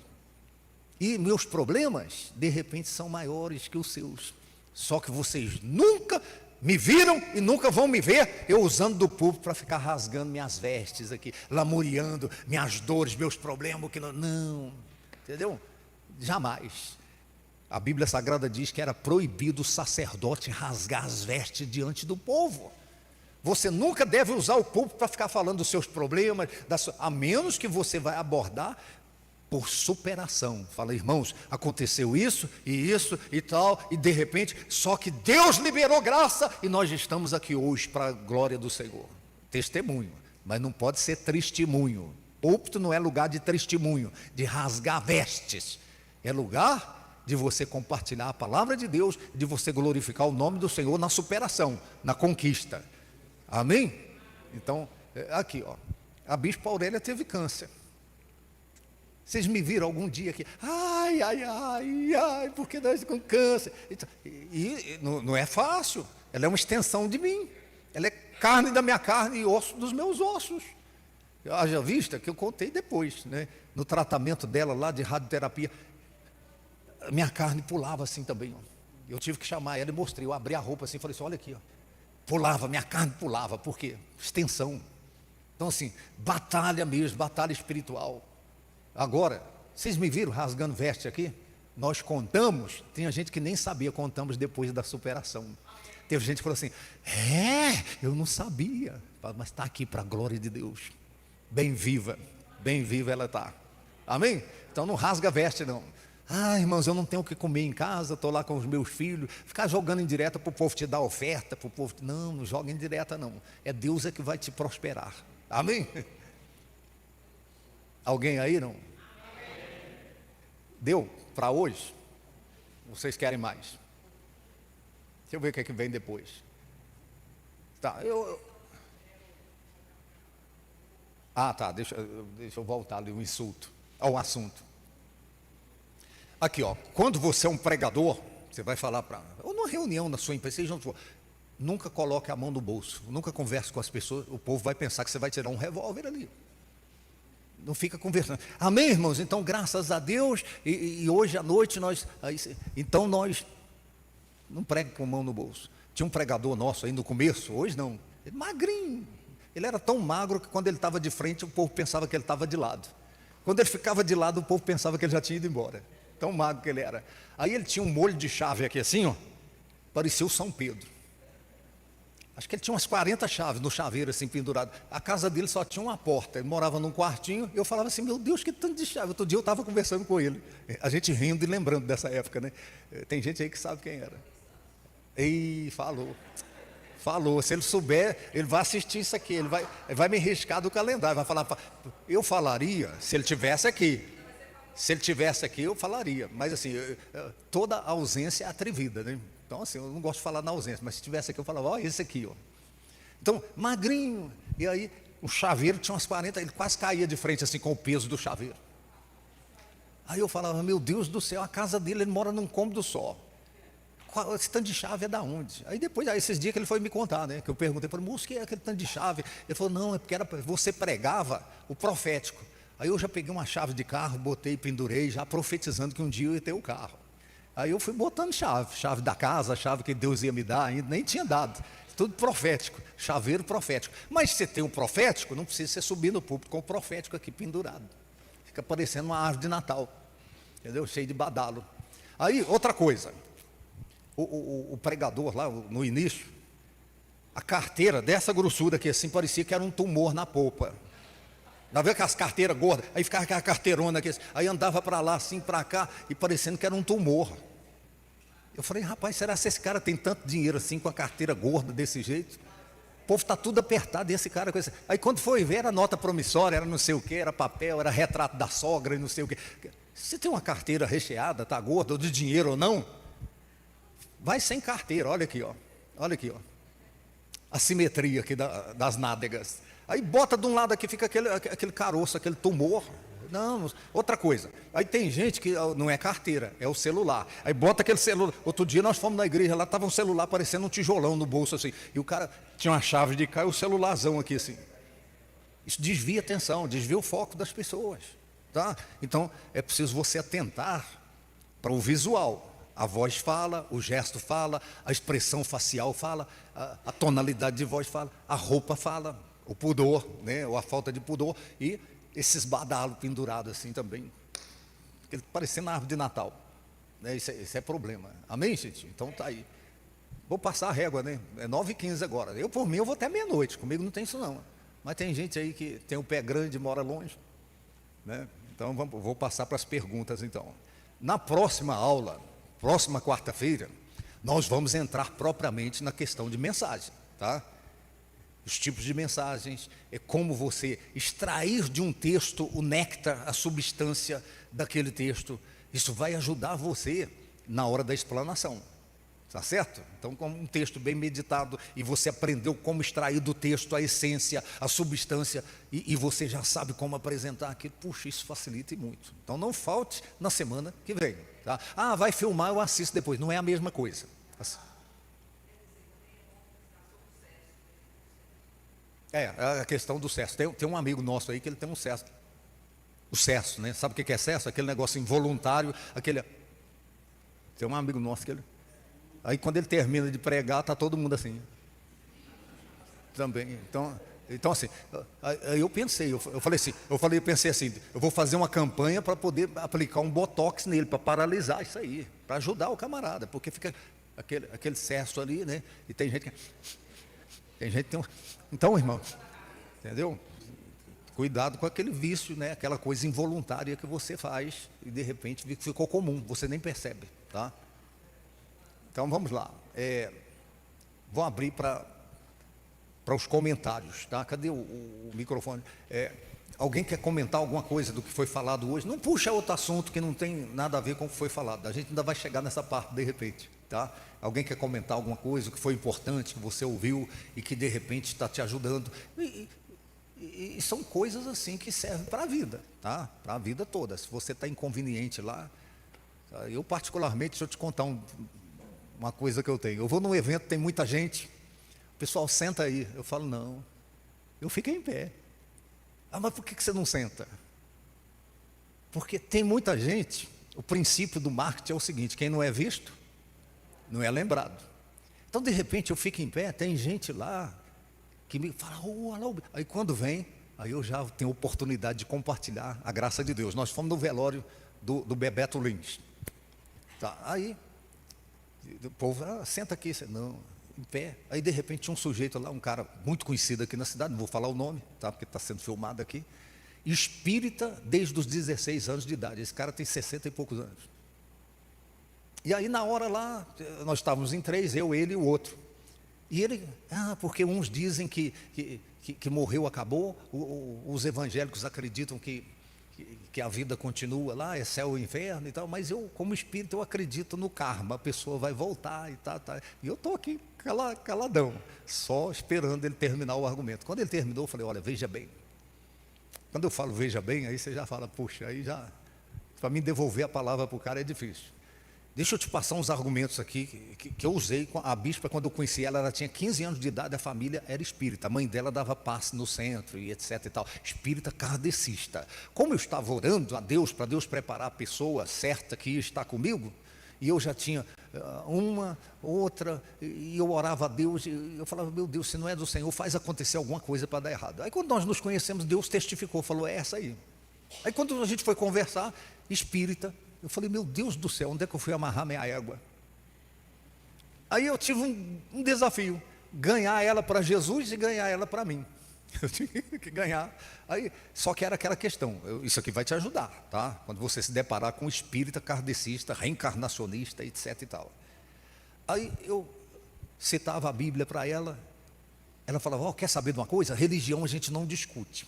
E meus problemas, de repente, são maiores que os seus. Só que vocês nunca me viram e nunca vão me ver eu usando do púlpito para ficar rasgando minhas vestes aqui, lamuriando minhas dores, meus problemas. Não, entendeu? Jamais. A Bíblia Sagrada diz que era proibido o sacerdote rasgar as vestes diante do povo. Você nunca deve usar o púlpito para ficar falando dos seus problemas, a menos que você vai abordar por superação. Fala, irmãos, aconteceu isso e tal, e de repente, só que Deus liberou graça e nós estamos aqui hoje para a glória do Senhor. Testemunho, mas não pode ser testemunho. Púlpito não é lugar de testemunho, de rasgar vestes. É lugar de você compartilhar a palavra de Deus, de você glorificar o nome do Senhor na superação, na conquista. Amém? Então, aqui, a Bispa Aurélia teve câncer. Vocês me viram algum dia aqui, ai, porque nós com câncer. E não é fácil, ela é uma extensão de mim, ela é carne da minha carne e osso dos meus ossos. Haja vista que eu contei depois, né? No tratamento dela lá de radioterapia, minha carne pulava assim também. Eu tive que chamar ela e mostrei, eu abri a roupa assim, falei assim, olha aqui, pulava, minha carne pulava, por quê? Extensão. Então assim, batalha mesmo, batalha espiritual. Agora, vocês me viram rasgando veste aqui? Nós contamos, tinha gente que nem sabia, contamos depois da superação. Teve gente que falou assim, eu não sabia, mas está aqui para a glória de Deus. Bem viva ela está. Amém? Então não rasga veste não. Irmãos, eu não tenho o que comer em casa, estou lá com os meus filhos, ficar jogando indireta para o povo te dar oferta, para o povo, não joga indireta não, é Deus que vai te prosperar. Amém? Alguém aí não? Deu para hoje? Vocês querem mais? Deixa eu ver o que é que vem depois. Tá, tá, deixa eu voltar ali, um insulto ao assunto. Aqui, ó, quando você é um pregador, você vai falar ou numa reunião na sua empresa, nunca coloque a mão no bolso, nunca converse com as pessoas, o povo vai pensar que você vai tirar um revólver ali. Não fica conversando. Amém, irmãos? Então, graças a Deus, e hoje à noite então nós não prega com mão no bolso. Tinha um pregador nosso aí no começo, hoje não, magrinho. Ele era tão magro que quando ele estava de frente, o povo pensava que ele estava de lado. Quando ele ficava de lado, o povo pensava que ele já tinha ido embora. Tão magro que ele era. Aí ele tinha um molho de chave aqui assim, ó, parecia o São Pedro. Acho que ele tinha umas 40 chaves no chaveiro assim pendurado. A casa dele só tinha uma porta. Ele morava num quartinho. Eu falava assim, meu Deus, que tanto de chave. Outro dia eu estava conversando com ele. A gente rindo e lembrando dessa época, né? Tem gente aí que sabe quem era. E falou. Se ele souber, ele vai assistir isso aqui. Ele vai me riscar do calendário. Vai falar. Eu falaria se ele tivesse aqui. Se ele tivesse aqui, eu falaria. Mas assim, toda ausência é atrevida, né? Então assim, eu não gosto de falar na ausência. Mas se tivesse aqui, eu falava, ó, esse aqui, ó. Então, magrinho. E aí, o chaveiro tinha umas 40, ele quase caía de frente assim com o peso do chaveiro. Aí eu falava, meu Deus do céu, a casa dele, ele mora num cômodo só. Esse tanto de chave é da onde? Aí depois, esses dias que ele foi me contar, né? Que eu perguntei, falei, moço, o que é aquele tanto de chave? Ele falou, não, é porque você pregava o profético. Aí eu já peguei uma chave de carro, botei, pendurei, já profetizando que um dia eu ia ter o carro. Aí eu fui botando chave da casa, chave que Deus ia me dar, ainda nem tinha dado. Tudo profético, chaveiro profético. Mas se você tem o profético, não precisa você subir no púlpito com o profético aqui pendurado. Fica parecendo uma árvore de Natal, entendeu? Cheio de badalo. Aí, outra coisa, o pregador lá no início, a carteira dessa grossura aqui assim, parecia que era um tumor na polpa. Já viu aquelas carteiras gordas? Aí ficava aquela carteirona aqui, aí andava para lá, assim, para cá, e parecendo que era um tumor. Eu falei, rapaz, será que esse cara tem tanto dinheiro assim, com a carteira gorda desse jeito? O povo está tudo apertado, e esse cara com esse... Aí quando foi ver, era nota promissória, era não sei o que, era papel, era retrato da sogra e não sei o que. Se tem uma carteira recheada, está gorda, ou de dinheiro ou não, vai sem carteira, olha aqui, ó. Olha aqui, ó. A simetria aqui das nádegas. Aí bota de um lado aqui, fica aquele caroço, aquele tumor. Não, outra coisa. Aí tem gente que não é carteira, é o celular. Aí bota aquele celular. Outro dia nós fomos na igreja, lá estava um celular parecendo um tijolão no bolso assim. E o cara tinha uma chave de cá e o celularzão aqui assim. Isso desvia a atenção, desvia o foco das pessoas. Tá? Então é preciso você atentar para o visual. A voz fala, o gesto fala, a expressão facial fala, a tonalidade de voz fala, a roupa fala. O pudor, né, ou a falta de pudor, e esses badalos pendurados assim também, parecendo uma árvore de Natal, né, isso é problema, amém, gente? Então tá aí, vou passar a régua, né, é 9h15 agora, por mim eu vou até meia-noite, comigo não tem isso não, mas tem gente aí que tem o pé grande e mora longe, né, então vou passar para as perguntas então. Na próxima aula, próxima quarta-feira, nós vamos entrar propriamente na questão de mensagem, tá? Os tipos de mensagens, é como você extrair de um texto o néctar, a substância daquele texto. Isso vai ajudar você na hora da explanação, tá certo? Então, com um texto bem meditado e você aprendeu como extrair do texto a essência, a substância, e você já sabe como apresentar aquilo, puxa, isso facilita e muito. Então, não falte na semana que vem, tá? Ah, vai filmar, eu assisto depois. Não é a mesma coisa. A questão do sexo. Tem um amigo nosso aí que ele tem um sexo. O sexo, né? Sabe o que é sexo? Aquele negócio involuntário, Tem um amigo nosso que ele... Aí quando ele termina de pregar, está todo mundo assim. Também. Então assim, aí eu pensei, pensei assim, eu vou fazer uma campanha para poder aplicar um botox nele, para paralisar isso aí, para ajudar o camarada, porque fica aquele sexo ali, né? E tem gente que tem um... Então, irmão, entendeu? Cuidado com aquele vício, né? Aquela coisa involuntária que você faz e de repente ficou comum, você nem percebe, tá? Então vamos lá. Vou abrir para os comentários, tá? Cadê o microfone? Alguém quer comentar alguma coisa do que foi falado hoje? Não puxa outro assunto que não tem nada a ver com o que foi falado. A gente ainda vai chegar nessa parte de repente, tá? Alguém quer comentar alguma coisa que foi importante, que você ouviu e que de repente está te ajudando? E são coisas assim que servem para a vida, tá? Para a vida toda. Se você está inconveniente lá, tá? Eu particularmente, deixa eu te contar uma coisa que eu tenho. Eu vou num evento, tem muita gente, o pessoal senta aí. Eu falo, não, eu fico em pé. Ah, mas por que você não senta? Porque tem muita gente. O princípio do marketing é o seguinte: quem não é visto, não é lembrado. Então, de repente, eu fico em pé, tem gente lá que me fala, aí quando vem, aí eu já tenho oportunidade de compartilhar a graça de Deus. Nós fomos no velório do Bebeto Lins. Tá, aí o povo, senta aqui, não, em pé. Aí de repente tinha um sujeito lá, um cara muito conhecido aqui na cidade, não vou falar o nome, tá, porque está sendo filmado aqui, espírita desde os 16 anos de idade. Esse cara tem 60 e poucos anos. E aí na hora lá, nós estávamos em 3, eu, ele e o outro. E ele, porque uns dizem que morreu, acabou, os evangélicos acreditam que a vida continua lá, é céu e inferno e tal, mas eu, como espírito, eu acredito no karma, a pessoa vai voltar e tá. E eu estou aqui caladão, só esperando ele terminar o argumento. Quando ele terminou, eu falei, olha, veja bem. Quando eu falo veja bem, aí você já fala, puxa, aí já, para mim devolver a palavra para o cara é difícil. Deixa eu te passar uns argumentos aqui que eu usei com a bispa. Quando eu conheci ela, ela tinha 15 anos de idade, a família era espírita, a mãe dela dava passe no centro e etc e tal, espírita kardecista. Como eu estava orando a Deus, para Deus preparar a pessoa certa que ia estar comigo, e eu já tinha uma, outra, e eu orava a Deus, e eu falava, meu Deus, se não é do Senhor, faz acontecer alguma coisa para dar errado. Aí quando nós nos conhecemos, Deus testificou, falou, é essa aí. Aí quando a gente foi conversar, espírita, eu falei, meu Deus do céu, onde é que eu fui amarrar minha égua? Aí eu tive um desafio, ganhar ela para Jesus e ganhar ela para mim. Eu tinha que ganhar. Aí, só que era aquela questão, isso aqui vai te ajudar, tá? Quando você se deparar com espírita kardecista, reencarnacionista, etc e tal. Aí eu citava a Bíblia para ela, ela falava, quer saber de uma coisa? Religião a gente não discute.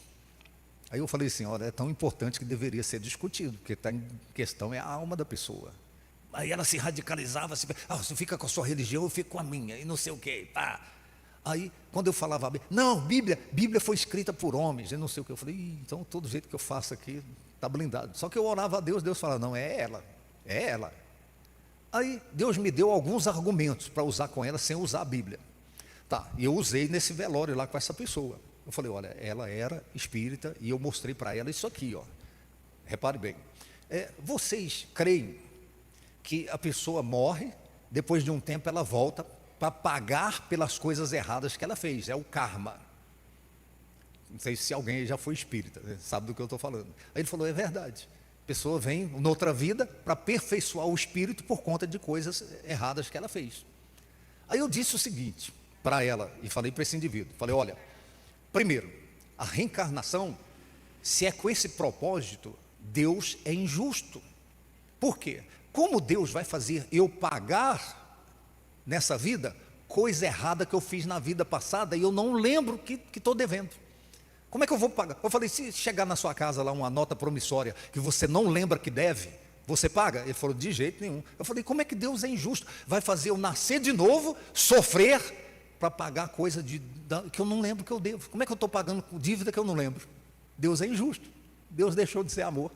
Aí eu falei assim, olha, é tão importante que deveria ser discutido, porque está em questão é a alma da pessoa. Aí ela se radicalizava, você fica com a sua religião, eu fico com a minha, e não sei o quê. Pá. Aí, quando eu falava, não, Bíblia foi escrita por homens, e não sei o que, eu falei, então todo jeito que eu faço aqui está blindado. Só que eu orava a Deus, Deus falava, não, é ela. Aí Deus me deu alguns argumentos para usar com ela sem usar a Bíblia. Tá, e eu usei nesse velório lá com essa pessoa. Eu falei, olha, ela era espírita e eu mostrei para ela isso aqui, ó. Repare bem. Vocês creem que a pessoa morre, depois de um tempo ela volta para pagar pelas coisas erradas que ela fez, é o karma. Não sei se alguém já foi espírita, sabe do que eu estou falando. Aí ele falou, é verdade. A pessoa vem noutra vida para aperfeiçoar o espírito por conta de coisas erradas que ela fez. Aí eu disse o seguinte para ela, e falei para esse indivíduo, falei, olha, primeiro, a reencarnação, se é com esse propósito, Deus é injusto. Por quê? Como Deus vai fazer eu pagar nessa vida coisa errada que eu fiz na vida passada e eu não lembro que estou devendo? Como é que eu vou pagar? Eu falei, se chegar na sua casa lá uma nota promissória que você não lembra que deve, você paga? Ele falou, de jeito nenhum. Eu falei, como é que Deus é injusto? Vai fazer eu nascer de novo, sofrer para pagar coisa que eu não lembro que eu devo. Como é que eu estou pagando dívida que eu não lembro? Deus é injusto. Deus deixou de ser amor.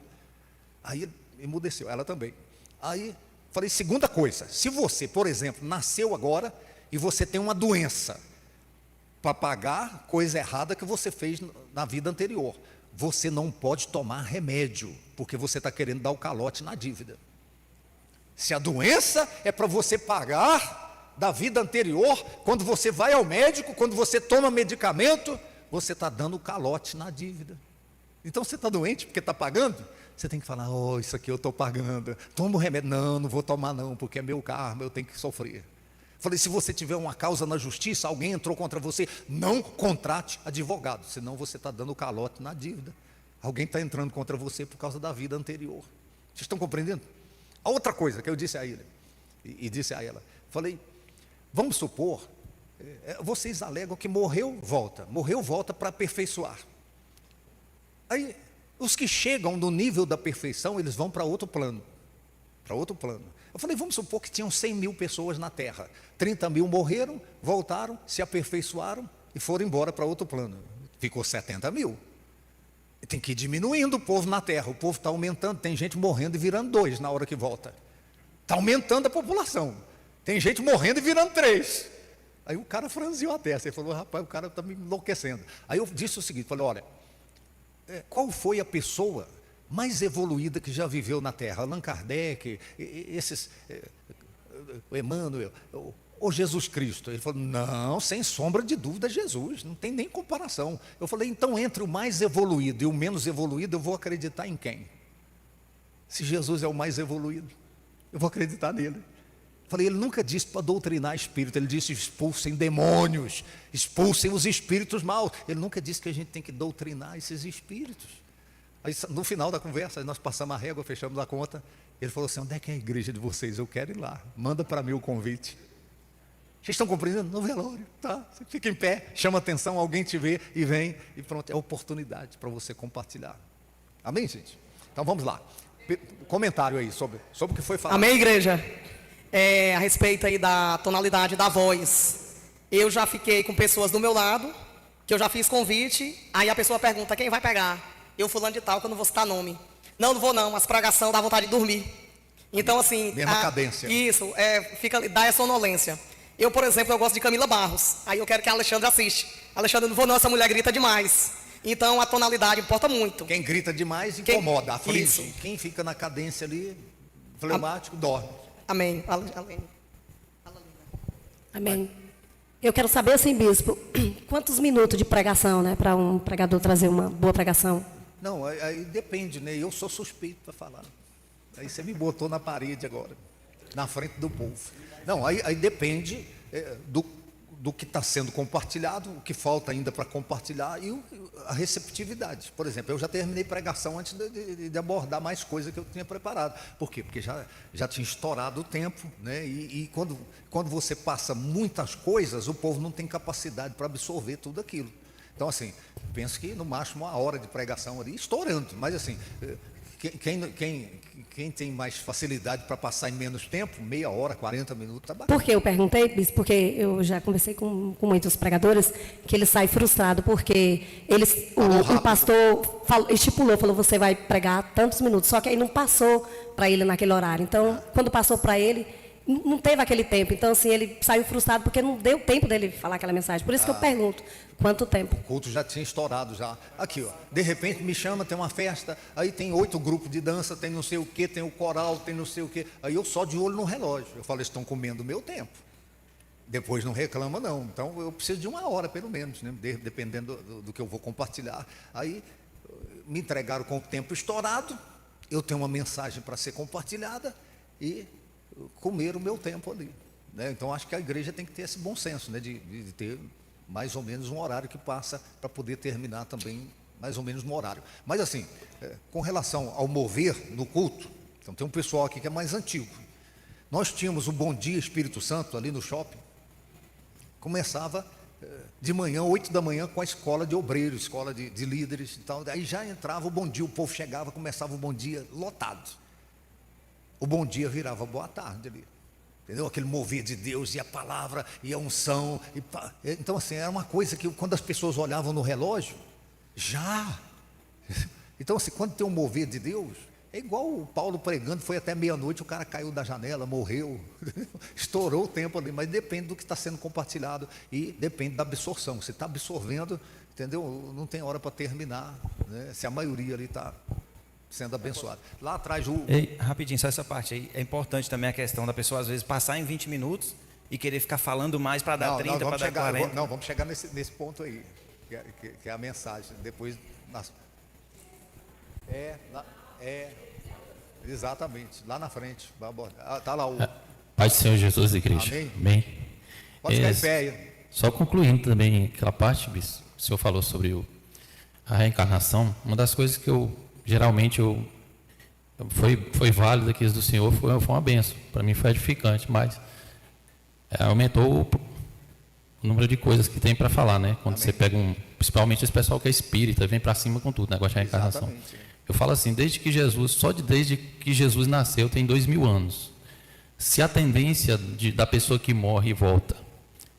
Aí emudeceu, ela também. Aí falei, segunda coisa, se você, por exemplo, nasceu agora e você tem uma doença para pagar coisa errada que você fez na vida anterior, você não pode tomar remédio, porque você está querendo dar o calote na dívida. Se a doença é para você pagar da vida anterior, quando você vai ao médico, quando você toma medicamento, você está dando calote na dívida. Então você está doente porque está pagando, você tem que falar, isso aqui eu estou pagando, toma o remédio, não vou tomar não, porque é meu karma, eu tenho que sofrer. Falei, se você tiver uma causa na justiça, alguém entrou contra você, não contrate advogado, senão você está dando calote na dívida. Alguém está entrando contra você por causa da vida anterior. Vocês estão compreendendo? A outra coisa que eu disse a ele, e disse a ela, falei, vamos supor, vocês alegam que morreu, volta para aperfeiçoar. Aí, os que chegam no nível da perfeição, eles vão para outro plano. Para outro plano. Eu falei, vamos supor que tinham 100 mil pessoas na Terra. 30 mil morreram, voltaram, se aperfeiçoaram e foram embora para outro plano. Ficou 70 mil. Tem que ir diminuindo o povo na Terra. O povo está aumentando, tem gente morrendo e virando 2 na hora que volta. Está aumentando a população. Tem gente morrendo e virando 3. Aí o cara franziu a testa. Ele falou, rapaz, o cara está me enlouquecendo. Aí eu disse o seguinte, falei, olha, qual foi a pessoa mais evoluída que já viveu na Terra? Allan Kardec, Emmanuel, ou Jesus Cristo? Ele falou, não, sem sombra de dúvida, Jesus, não tem nem comparação. Eu falei, então entre o mais evoluído e o menos evoluído, eu vou acreditar em quem? Se Jesus é o mais evoluído, eu vou acreditar nele. Falei, ele nunca disse para doutrinar espírito, ele disse expulsem demônios, expulsem os espíritos maus. Ele nunca disse que a gente tem que doutrinar esses espíritos. Aí, no final da conversa, nós passamos a régua, fechamos a conta. Ele falou assim, onde é que é a igreja de vocês? Eu quero ir lá, manda para mim o convite. Vocês estão compreendendo? No velório, tá? Você fica em pé, chama atenção, alguém te vê e vem, e pronto, é oportunidade para você compartilhar. Amém, gente? Então vamos lá. Comentário aí sobre o que foi falado. Amém, igreja? A respeito aí da tonalidade da voz. Eu já fiquei com pessoas do meu lado, que eu já fiz convite, aí a pessoa pergunta, quem vai pegar? Eu fulano de tal, que eu não vou citar nome. Não vou não, as pregação dá vontade de dormir. Então assim... Mesma cadência. Isso, dá essa sonolência. Eu, por exemplo, eu gosto de Camila Barros. Aí eu quero que a Alexandre assiste. Alexandre, não vou não, essa mulher grita demais. Então a tonalidade importa muito. Quem grita demais incomoda, aflige. Isso. Quem fica na cadência ali, fleumático, dorme. Amém. Amém. Eu quero saber assim, bispo, quantos minutos de pregação, né, para um pregador trazer uma boa pregação? Não, aí depende, né? Eu sou suspeito para falar. Aí você me botou na parede agora, na frente do povo. Não, aí depende do que está sendo compartilhado, o que falta ainda para compartilhar e a receptividade. Por exemplo, eu já terminei pregação antes de abordar mais coisas que eu tinha preparado. Por quê? Porque já tinha estourado o tempo, né? E quando você passa muitas coisas, o povo não tem capacidade para absorver tudo aquilo. Então, assim, penso que no máximo 1 hora de pregação ali, estourando. Mas, assim, quem tem mais facilidade para passar em menos tempo, meia hora, 40 minutos, tá bacana. Por que eu perguntei, bispo? Porque eu já conversei com muitos pregadores que eles saem frustrados porque o pastor falou, você vai pregar tantos minutos, só que aí não passou para ele naquele horário. Então, quando passou para ele, não teve aquele tempo. Então, assim, ele saiu frustrado porque não deu tempo dele falar aquela mensagem. Por isso que eu pergunto, quanto tempo? O culto já tinha estourado já. Aqui, ó, de repente me chama, tem uma festa, aí tem 8 grupos de dança, tem não sei o que, tem o coral, tem não sei o que. Aí eu só de olho no relógio. Eu falo, eles estão comendo o meu tempo. Depois não reclama não. Então eu preciso de 1 hora pelo menos, né? Dependendo do que eu vou compartilhar. Aí me entregaram com o tempo estourado, eu tenho uma mensagem para ser compartilhada e comer o meu tempo ali, né? Então acho que a igreja tem que ter esse bom senso, né? De ter mais ou menos um horário que passa para poder terminar também mais ou menos no horário. Mas assim, com relação ao mover no culto, então tem um pessoal aqui que é mais antigo. Nós tínhamos o Bom Dia Espírito Santo ali no shopping, começava de manhã, 8 da manhã, com a escola de obreiros, escola de líderes e tal. Aí já entrava o bom dia, o povo chegava, começava o bom dia lotado. O bom dia virava boa tarde ali, entendeu? Aquele mover de Deus e a palavra e a unção. Então assim, era uma coisa que quando as pessoas olhavam no relógio, já. Então assim, quando tem um mover de Deus, é igual o Paulo pregando, foi até meia-noite, o cara caiu da janela, morreu, estourou o tempo ali, mas depende do que está sendo compartilhado e depende da absorção. Você está absorvendo, entendeu? Não tem hora para terminar, né? Se a maioria ali está sendo abençoado. Lá atrás rapidinho, só essa parte aí. É importante também a questão da pessoa, às vezes, passar em 20 minutos e querer ficar falando mais para dar 30, para dar 40. Não, vamos chegar nesse ponto aí, que é a mensagem. Depois... exatamente, lá na frente. Está lá o... Paz do Senhor Jesus, igreja. Amém. Amém. Pode ficar em pé aí. Só concluindo também aquela parte, bispo, o senhor falou sobre a reencarnação. Uma das coisas que geralmente foi válido aqui do Senhor, foi uma benção. Para mim foi edificante, mas aumentou o número de coisas que tem para falar, né? Quando Amém. Você pega principalmente esse pessoal que é espírita, vem para cima com tudo, negócio de reencarnação. Exatamente. Eu falo assim, desde que Jesus nasceu tem 2000 anos. Se a tendência da pessoa que morre e volta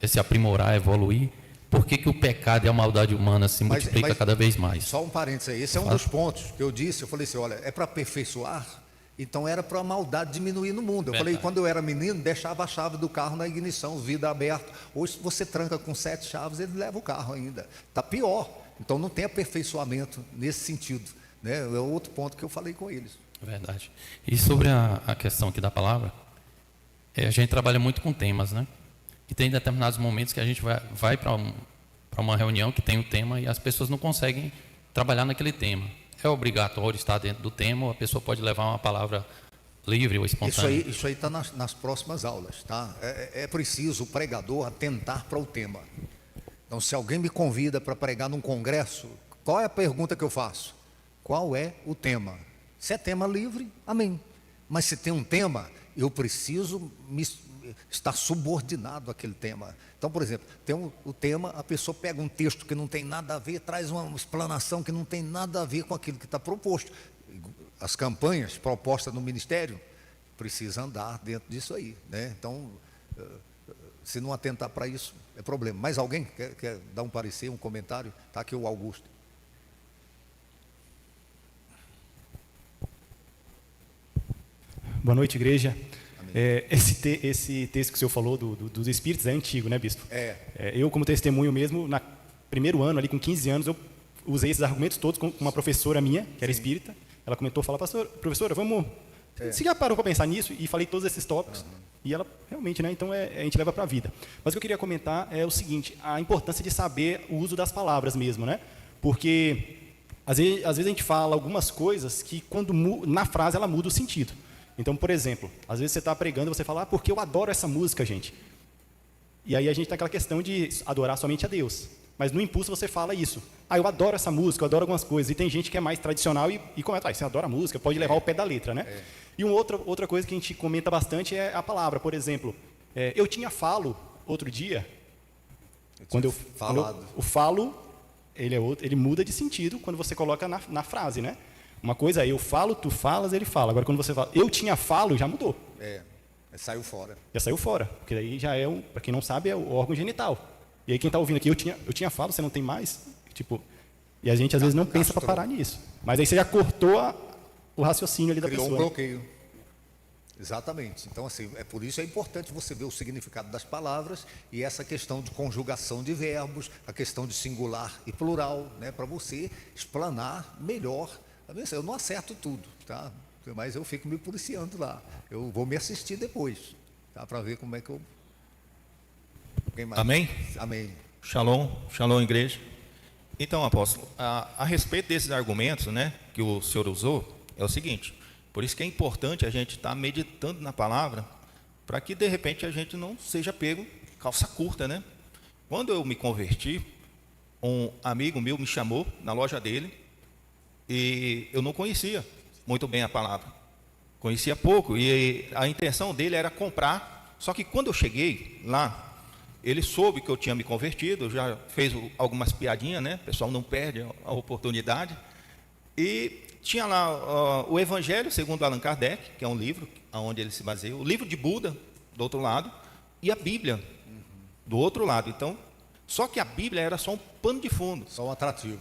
é se aprimorar, evoluir, por que o pecado e a maldade humana se multiplica cada vez mais? Só um parênteses aí, esse é um dos pontos que eu disse, eu falei assim, olha, é para aperfeiçoar, então era para a maldade diminuir no mundo. Eu falei, quando eu era menino, deixava a chave do carro na ignição, vida aberta. Hoje, se você tranca com 7 chaves, ele leva o carro ainda. Está pior. Então não tem aperfeiçoamento nesse sentido. Né? É outro ponto que eu falei com eles. Verdade. E sobre a questão aqui da palavra, a gente trabalha muito com temas, né? E tem determinados momentos que a gente vai para uma reunião que tem o tema e as pessoas não conseguem trabalhar naquele tema. É obrigatório estar dentro do tema ou a pessoa pode levar uma palavra livre ou espontânea? Isso aí está nas próximas aulas, tá? É preciso o pregador atentar para o tema. Então, se alguém me convida para pregar num congresso, qual é a pergunta que eu faço? Qual é o tema? Se é tema livre, amém. Mas se tem um tema, eu preciso estar subordinado àquele tema. Então, por exemplo, tem o tema, a pessoa pega um texto que não tem nada a ver, traz uma explanação que não tem nada a ver com aquilo que está proposto. As campanhas propostas no ministério precisam andar dentro disso aí, né? Então, se não atentar para isso, é problema. Mais alguém quer dar um parecer, um comentário? Está aqui o Augusto. Boa noite, igreja. Esse texto que o senhor falou dos espíritos é antigo, né, bispo? Eu, como testemunho mesmo, no primeiro ano, ali com 15 anos, eu usei esses argumentos todos com uma professora minha, que era espírita. Ela comentou, professora, vamos... Você já parou para pensar nisso? E falei todos esses tópicos. E ela, realmente, né? Então, a gente leva para a vida. Mas o que eu queria comentar é o seguinte, a importância de saber o uso das palavras mesmo, né? Porque, às vezes a gente fala algumas coisas que, na frase, ela muda o sentido. Então, por exemplo, às vezes você está pregando e você fala, porque eu adoro essa música, gente. E aí a gente tem aquela questão de adorar somente a Deus. Mas no impulso você fala isso. Eu adoro essa música, eu adoro algumas coisas. E tem gente que é mais tradicional e comenta, você adora a música, pode levar ao pé da letra, né? E outra coisa que a gente comenta bastante é a palavra. Por exemplo, eu tinha falo outro dia. O falo, ele muda de sentido quando você coloca na frase, né? Uma coisa é eu falo, tu falas, ele fala. Agora, quando você fala, eu tinha falo, já mudou. Saiu fora. Já saiu fora. Porque aí já para quem não sabe, é o órgão genital. E aí quem está ouvindo aqui, eu tinha falo, você não tem mais? E a gente às vezes não pensa para parar nisso. Mas aí você já cortou o raciocínio ali da pessoa. Criou um bloqueio. Exatamente. Então, assim, por isso é importante você ver o significado das palavras e essa questão de conjugação de verbos, a questão de singular e plural, né, para você explanar melhor. Eu não acerto tudo, tá? Mas eu fico me policiando lá. Eu vou me assistir depois, tá? Para ver como é que eu... Amém? Amém. Shalom, igreja. Então, apóstolo, a respeito desses argumentos, né, que o senhor usou, é o seguinte, por isso que é importante a gente estar meditando na palavra, para que de repente a gente não seja pego calça curta, né? Quando eu me converti, um amigo meu me chamou na loja dele, e eu não conhecia muito bem a palavra, conhecia pouco, e a intenção dele era comprar, só que quando eu cheguei lá, ele soube que eu tinha me convertido, já fez algumas piadinhas, né? O pessoal não perde a oportunidade, e tinha lá o Evangelho segundo Allan Kardec, que é um livro onde ele se baseia, o livro de Buda, do outro lado, e a Bíblia, do outro lado. Então, só que a Bíblia era só um pano de fundo. Só um atrativo.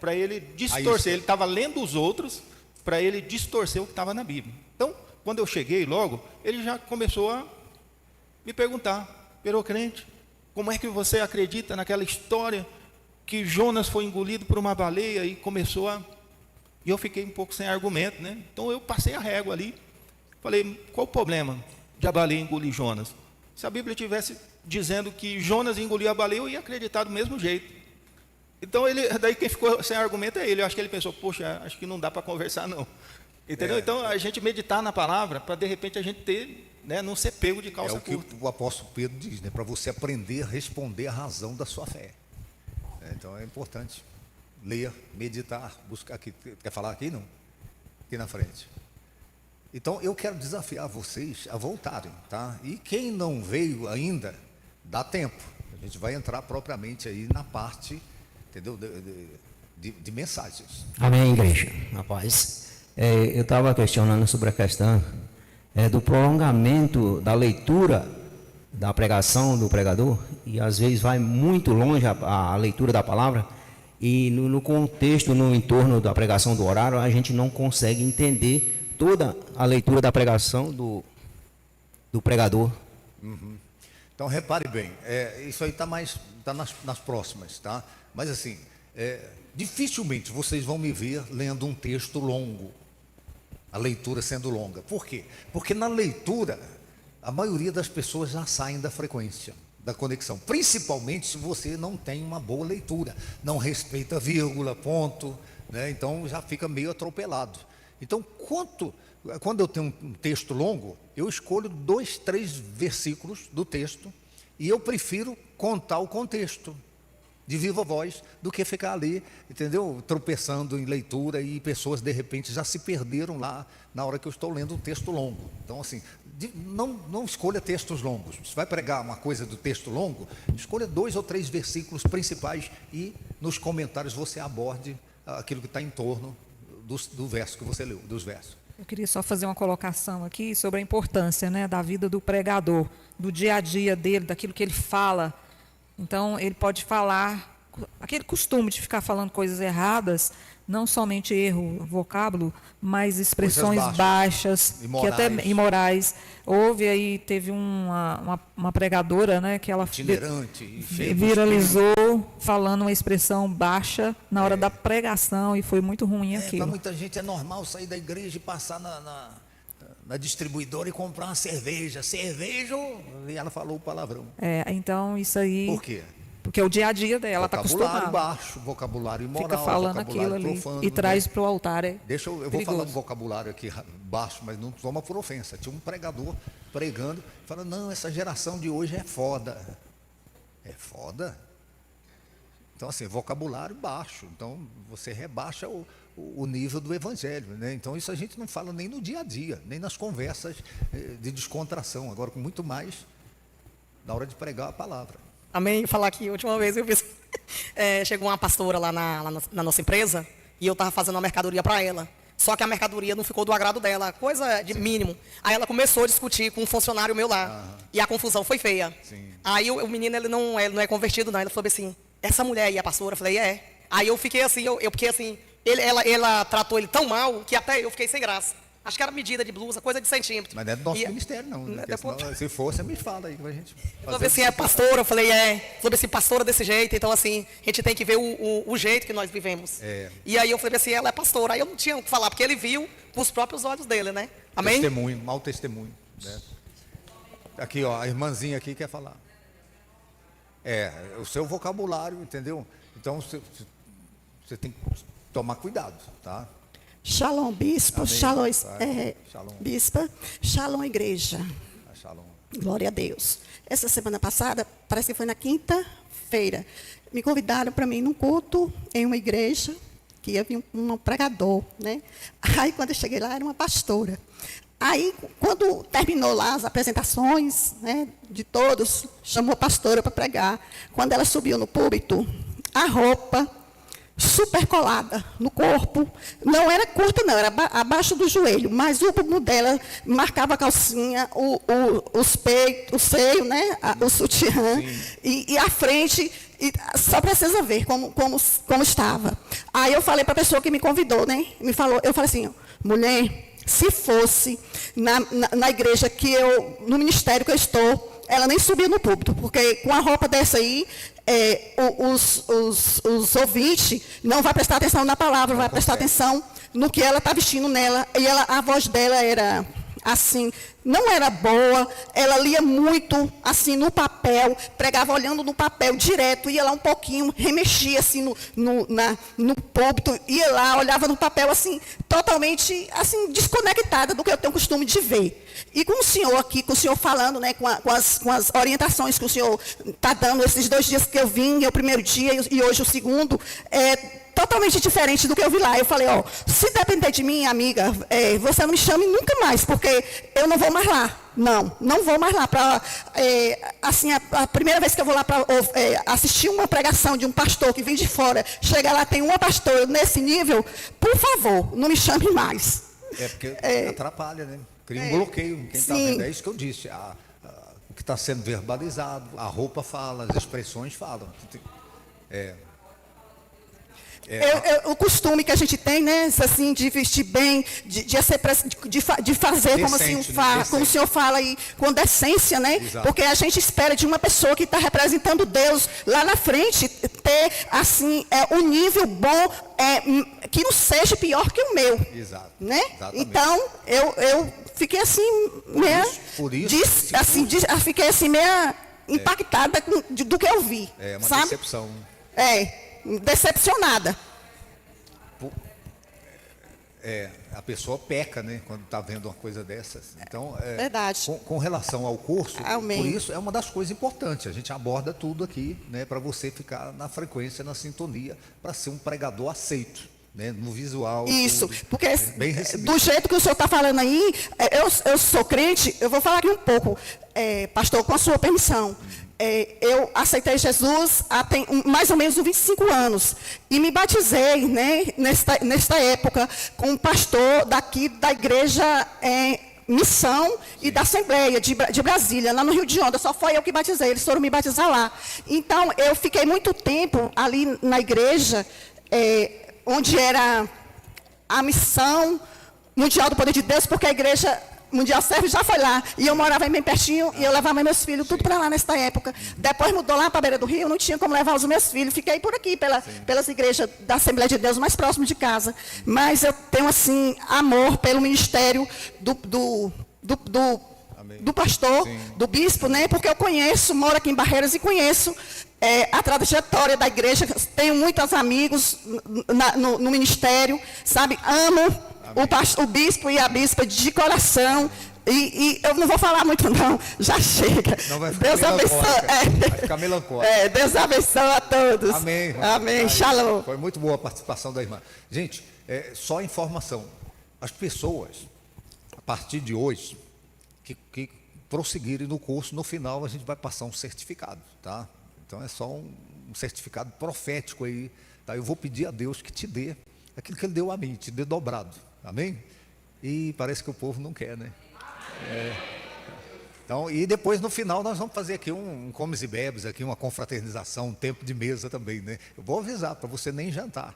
Para ele distorcer. Ele estava lendo os outros para ele distorcer o que estava na Bíblia. Então, quando eu cheguei logo, ele já começou a me perguntar, pero crente, como é que você acredita naquela história que Jonas foi engolido por uma baleia e começou a... E eu fiquei um pouco sem argumento, né? Então eu passei a régua ali. Falei, qual o problema de a baleia engolir Jonas? Se a Bíblia tivesse dizendo que Jonas engoliu a baleia, eu ia acreditar do mesmo jeito. Então, daí quem ficou sem argumento é ele. Eu acho que ele pensou, poxa, acho que não dá para conversar não. Entendeu? Então, a gente meditar na palavra, para de repente a gente ter, né, não ser pego de calça curta. É o que o apóstolo Pedro diz, né? Para você aprender a responder a razão da sua fé. Então, é importante ler, meditar, buscar aqui. Quer falar aqui, não? Aqui na frente. Então, eu quero desafiar vocês a voltarem, tá? E quem não veio ainda, dá tempo. A gente vai entrar propriamente aí na parte entendeu? De mensagens. Amém, igreja. Rapaz, eu estava questionando sobre a questão do prolongamento da leitura da pregação do pregador, e às vezes vai muito longe a leitura da palavra, e no contexto, no entorno da pregação do horário, a gente não consegue entender toda a leitura da pregação do pregador. Uhum. Então, repare bem, isso aí está nas próximas, tá? Mas assim, dificilmente vocês vão me ver lendo um texto longo, a leitura sendo longa. Por quê? Porque na leitura, a maioria das pessoas já saem da frequência, da conexão, principalmente se você não tem uma boa leitura, não respeita vírgula, ponto, né? Então já fica meio atropelado. Então, quando eu tenho um texto longo, eu escolho 2, 3 versículos do texto e eu prefiro contar o contexto de viva voz do que ficar ali, entendeu? Tropeçando em leitura, e pessoas de repente já se perderam lá na hora que eu estou lendo um texto longo. Então, assim, não escolha textos longos. Se vai pregar uma coisa do texto longo, escolha 2 ou 3 versículos principais e nos comentários você aborde aquilo que está em torno do verso que você leu, dos versos. Eu queria só fazer uma colocação aqui sobre a importância, né, da vida do pregador, do dia a dia dele, daquilo que ele fala. Então, ele pode falar, aquele costume de ficar falando coisas erradas, não somente erro, vocábulo, mas expressões baixas, imorais. Que até imorais. Houve aí, teve uma pregadora, né, que ela viralizou falando uma expressão baixa na hora da pregação, e foi muito ruim aquilo. Para muita gente é normal sair da igreja e passar na distribuidora e comprar uma cerveja. Cerveja, e ela falou o palavrão. Então isso aí... Por quê? Porque é o dia a dia dela, está acostumada. Vocabulário baixo, vocabulário imoral, fica falando aquilo ali profano, e traz para o altar. Eu vou falar um vocabulário aqui baixo, mas não toma por ofensa. Tinha um pregador pregando, falando, não, essa geração de hoje é foda. É foda? Então, assim, vocabulário baixo. Então, você rebaixa o nível do evangelho, né? Então, isso a gente não fala nem no dia a dia, nem nas conversas de descontração. Agora, com muito mais na hora de pregar a palavra. Amém. Falar aqui, a última vez eu fiz. Chegou uma pastora lá na nossa empresa e eu estava fazendo uma mercadoria para ela. Só que a mercadoria não ficou do agrado dela, coisa de mínimo. Aí ela começou a discutir com um funcionário meu lá. E a confusão foi feia. Sim. Aí o menino, ele não é convertido, não. Ele falou assim, essa mulher aí é a pastora? Eu falei, é. Aí eu fiquei assim, porque assim, ela tratou ele tão mal que até eu fiquei sem graça. Acho que era medida de blusa, coisa de centímetro. Mas não é do nosso ministério, não. Né? Senão, se for, você me fala aí que a gente. Eu falei assim, é pastora? Eu falei, Falei assim, pastora desse jeito, então assim, a gente tem que ver o jeito que nós vivemos. E aí eu falei assim, ela é pastora. Aí eu não tinha o que falar, porque ele viu com os próprios olhos dele, né? Amém? Testemunho, mau testemunho. Né? Aqui, ó, a irmãzinha aqui quer falar. O seu vocabulário, entendeu? Então, você tem que tomar cuidado, tá? Shalom, bispo. Shalom, Shalom. bispa. Shalom, igreja. Shalom. Glória a Deus. Essa semana passada, parece que foi na quinta-feira, me convidaram para mim num culto em uma igreja, que ia vir um pregador, né? Aí, quando eu cheguei lá, era uma pastora. Aí, quando terminou lá as apresentações, né, de todos, chamou a pastora para pregar. Quando ela subiu no púlpito, a roupa super colada no corpo, não era curta não, era abaixo do joelho, mas o bumbum dela marcava a calcinha, os peitos, o seio, né, o sutiã, e a frente, e só precisa ver como estava. Aí eu falei para a pessoa que me convidou, né, eu falei assim, mulher, se fosse na igreja no ministério que eu estou, ela nem subia no púlpito, porque com a roupa dessa aí, os ouvintes não vão prestar atenção na palavra, vai prestar atenção no que ela está vestindo nela. E a voz dela era assim, não era boa, ela lia muito assim no papel, pregava olhando no papel direto, ia lá um pouquinho, remexia assim no púlpito, ia lá, olhava no papel assim, totalmente assim, desconectada do que eu tenho costume de ver. E com o senhor aqui, com o senhor falando, né, com as orientações que o senhor está dando, esses 2 dias que eu vim, o primeiro dia e hoje o segundo, totalmente diferente do que eu vi lá. Eu falei, ó, se depender de mim, amiga, você não me chame nunca mais, porque eu não vou mais lá. Não vou mais lá. Assim, a primeira vez que eu vou lá para assistir uma pregação de um pastor que vem de fora, chega lá, tem uma pastora nesse nível, por favor, não me chame mais. Porque atrapalha, né? Cria um bloqueio em quem está vendo. É isso que eu disse. O que está sendo verbalizado, a roupa fala, as expressões falam. O costume que a gente tem, né, assim, de vestir bem, de fazer decente, como, assim, né? como o senhor fala aí, com decência, né? Exato. Porque a gente espera de uma pessoa que está representando Deus lá na frente, ter, assim, um nível bom, que não seja pior que o meu. Exato. Né? Exatamente. Então, eu fiquei assim, fiquei assim, meio impactada do que eu vi. É uma sabe? decepção. Decepcionada. A pessoa peca, né, quando está vendo uma coisa dessas. Então, verdade. Com relação ao curso, Amém. Por isso é uma das coisas importantes. A gente aborda tudo aqui, né, para você ficar na frequência, na sintonia, para ser um pregador aceito, né, no visual. Isso, tudo, porque bem recebido. Do jeito que o senhor está falando aí, eu sou crente, eu vou falar aqui um pouco, pastor, com a sua permissão. Eu aceitei Jesus há mais ou menos 25 anos e me batizei, né, nesta época com um pastor daqui da igreja Missão e da Assembleia de Brasília, lá no Rio de Janeiro. Só foi eu que batizei, eles foram me batizar lá. Então, eu fiquei muito tempo ali na igreja, onde era a Missão Mundial do Poder de Deus, porque a igreja Mundial Serve já foi lá, e eu morava bem pertinho, e eu levava meus filhos tudo para lá nesta época. Depois mudou lá para a beira do rio, não tinha como levar os meus filhos, fiquei por aqui, pelas igrejas da Assembleia de Deus, mais próximo de casa. Mas eu tenho, assim, amor pelo ministério do pastor, do bispo, né? Porque eu conheço, moro aqui em Barreiras e conheço a trajetória da igreja, tenho muitos amigos no ministério, sabe? Amo o bispo e a bispa de coração. E eu não vou falar muito não, já chega. Não vai Deus abençoe. Vai ficar melancólico. Deus abençoe a todos. Amém. Amém. Shalom. Foi muito boa a participação da irmã. Gente, só informação. As pessoas, a partir de hoje, que prosseguirem no curso, no final a gente vai passar um certificado, tá? Então é só um certificado profético aí, tá? Eu vou pedir a Deus que te dê aquilo que Ele deu a mim, te dê dobrado, amém? E parece que o povo não quer, né? Então, e depois no final nós vamos fazer aqui um comes e bebes, aqui uma confraternização, um tempo de mesa também, né? Eu vou avisar para você nem jantar,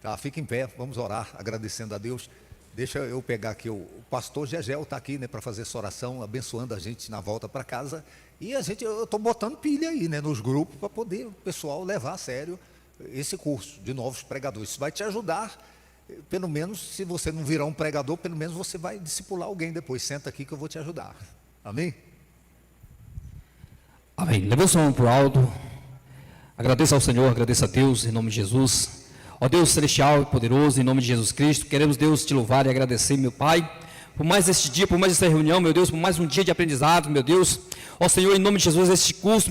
tá? Fica em pé, vamos orar, agradecendo a Deus. Deixa eu pegar aqui, o pastor Gegel está aqui, né, para fazer essa oração, abençoando a gente na volta para casa. E eu estou botando pilha aí, né, nos grupos, para poder o pessoal levar a sério esse curso de novos pregadores. Isso vai te ajudar, pelo menos, se você não virar um pregador, pelo menos você vai discipular alguém depois. Senta aqui que eu vou te ajudar. Amém? Amém. Levou o som para o alto. Agradeço ao Senhor, agradeço a Deus, em nome de Jesus. Ó Deus celestial e poderoso, em nome de Jesus Cristo, queremos, Deus, te louvar e agradecer, meu Pai, por mais este dia, por mais esta reunião, meu Deus, por mais um dia de aprendizado, meu Deus. Ó Senhor, em nome de Jesus, este curso,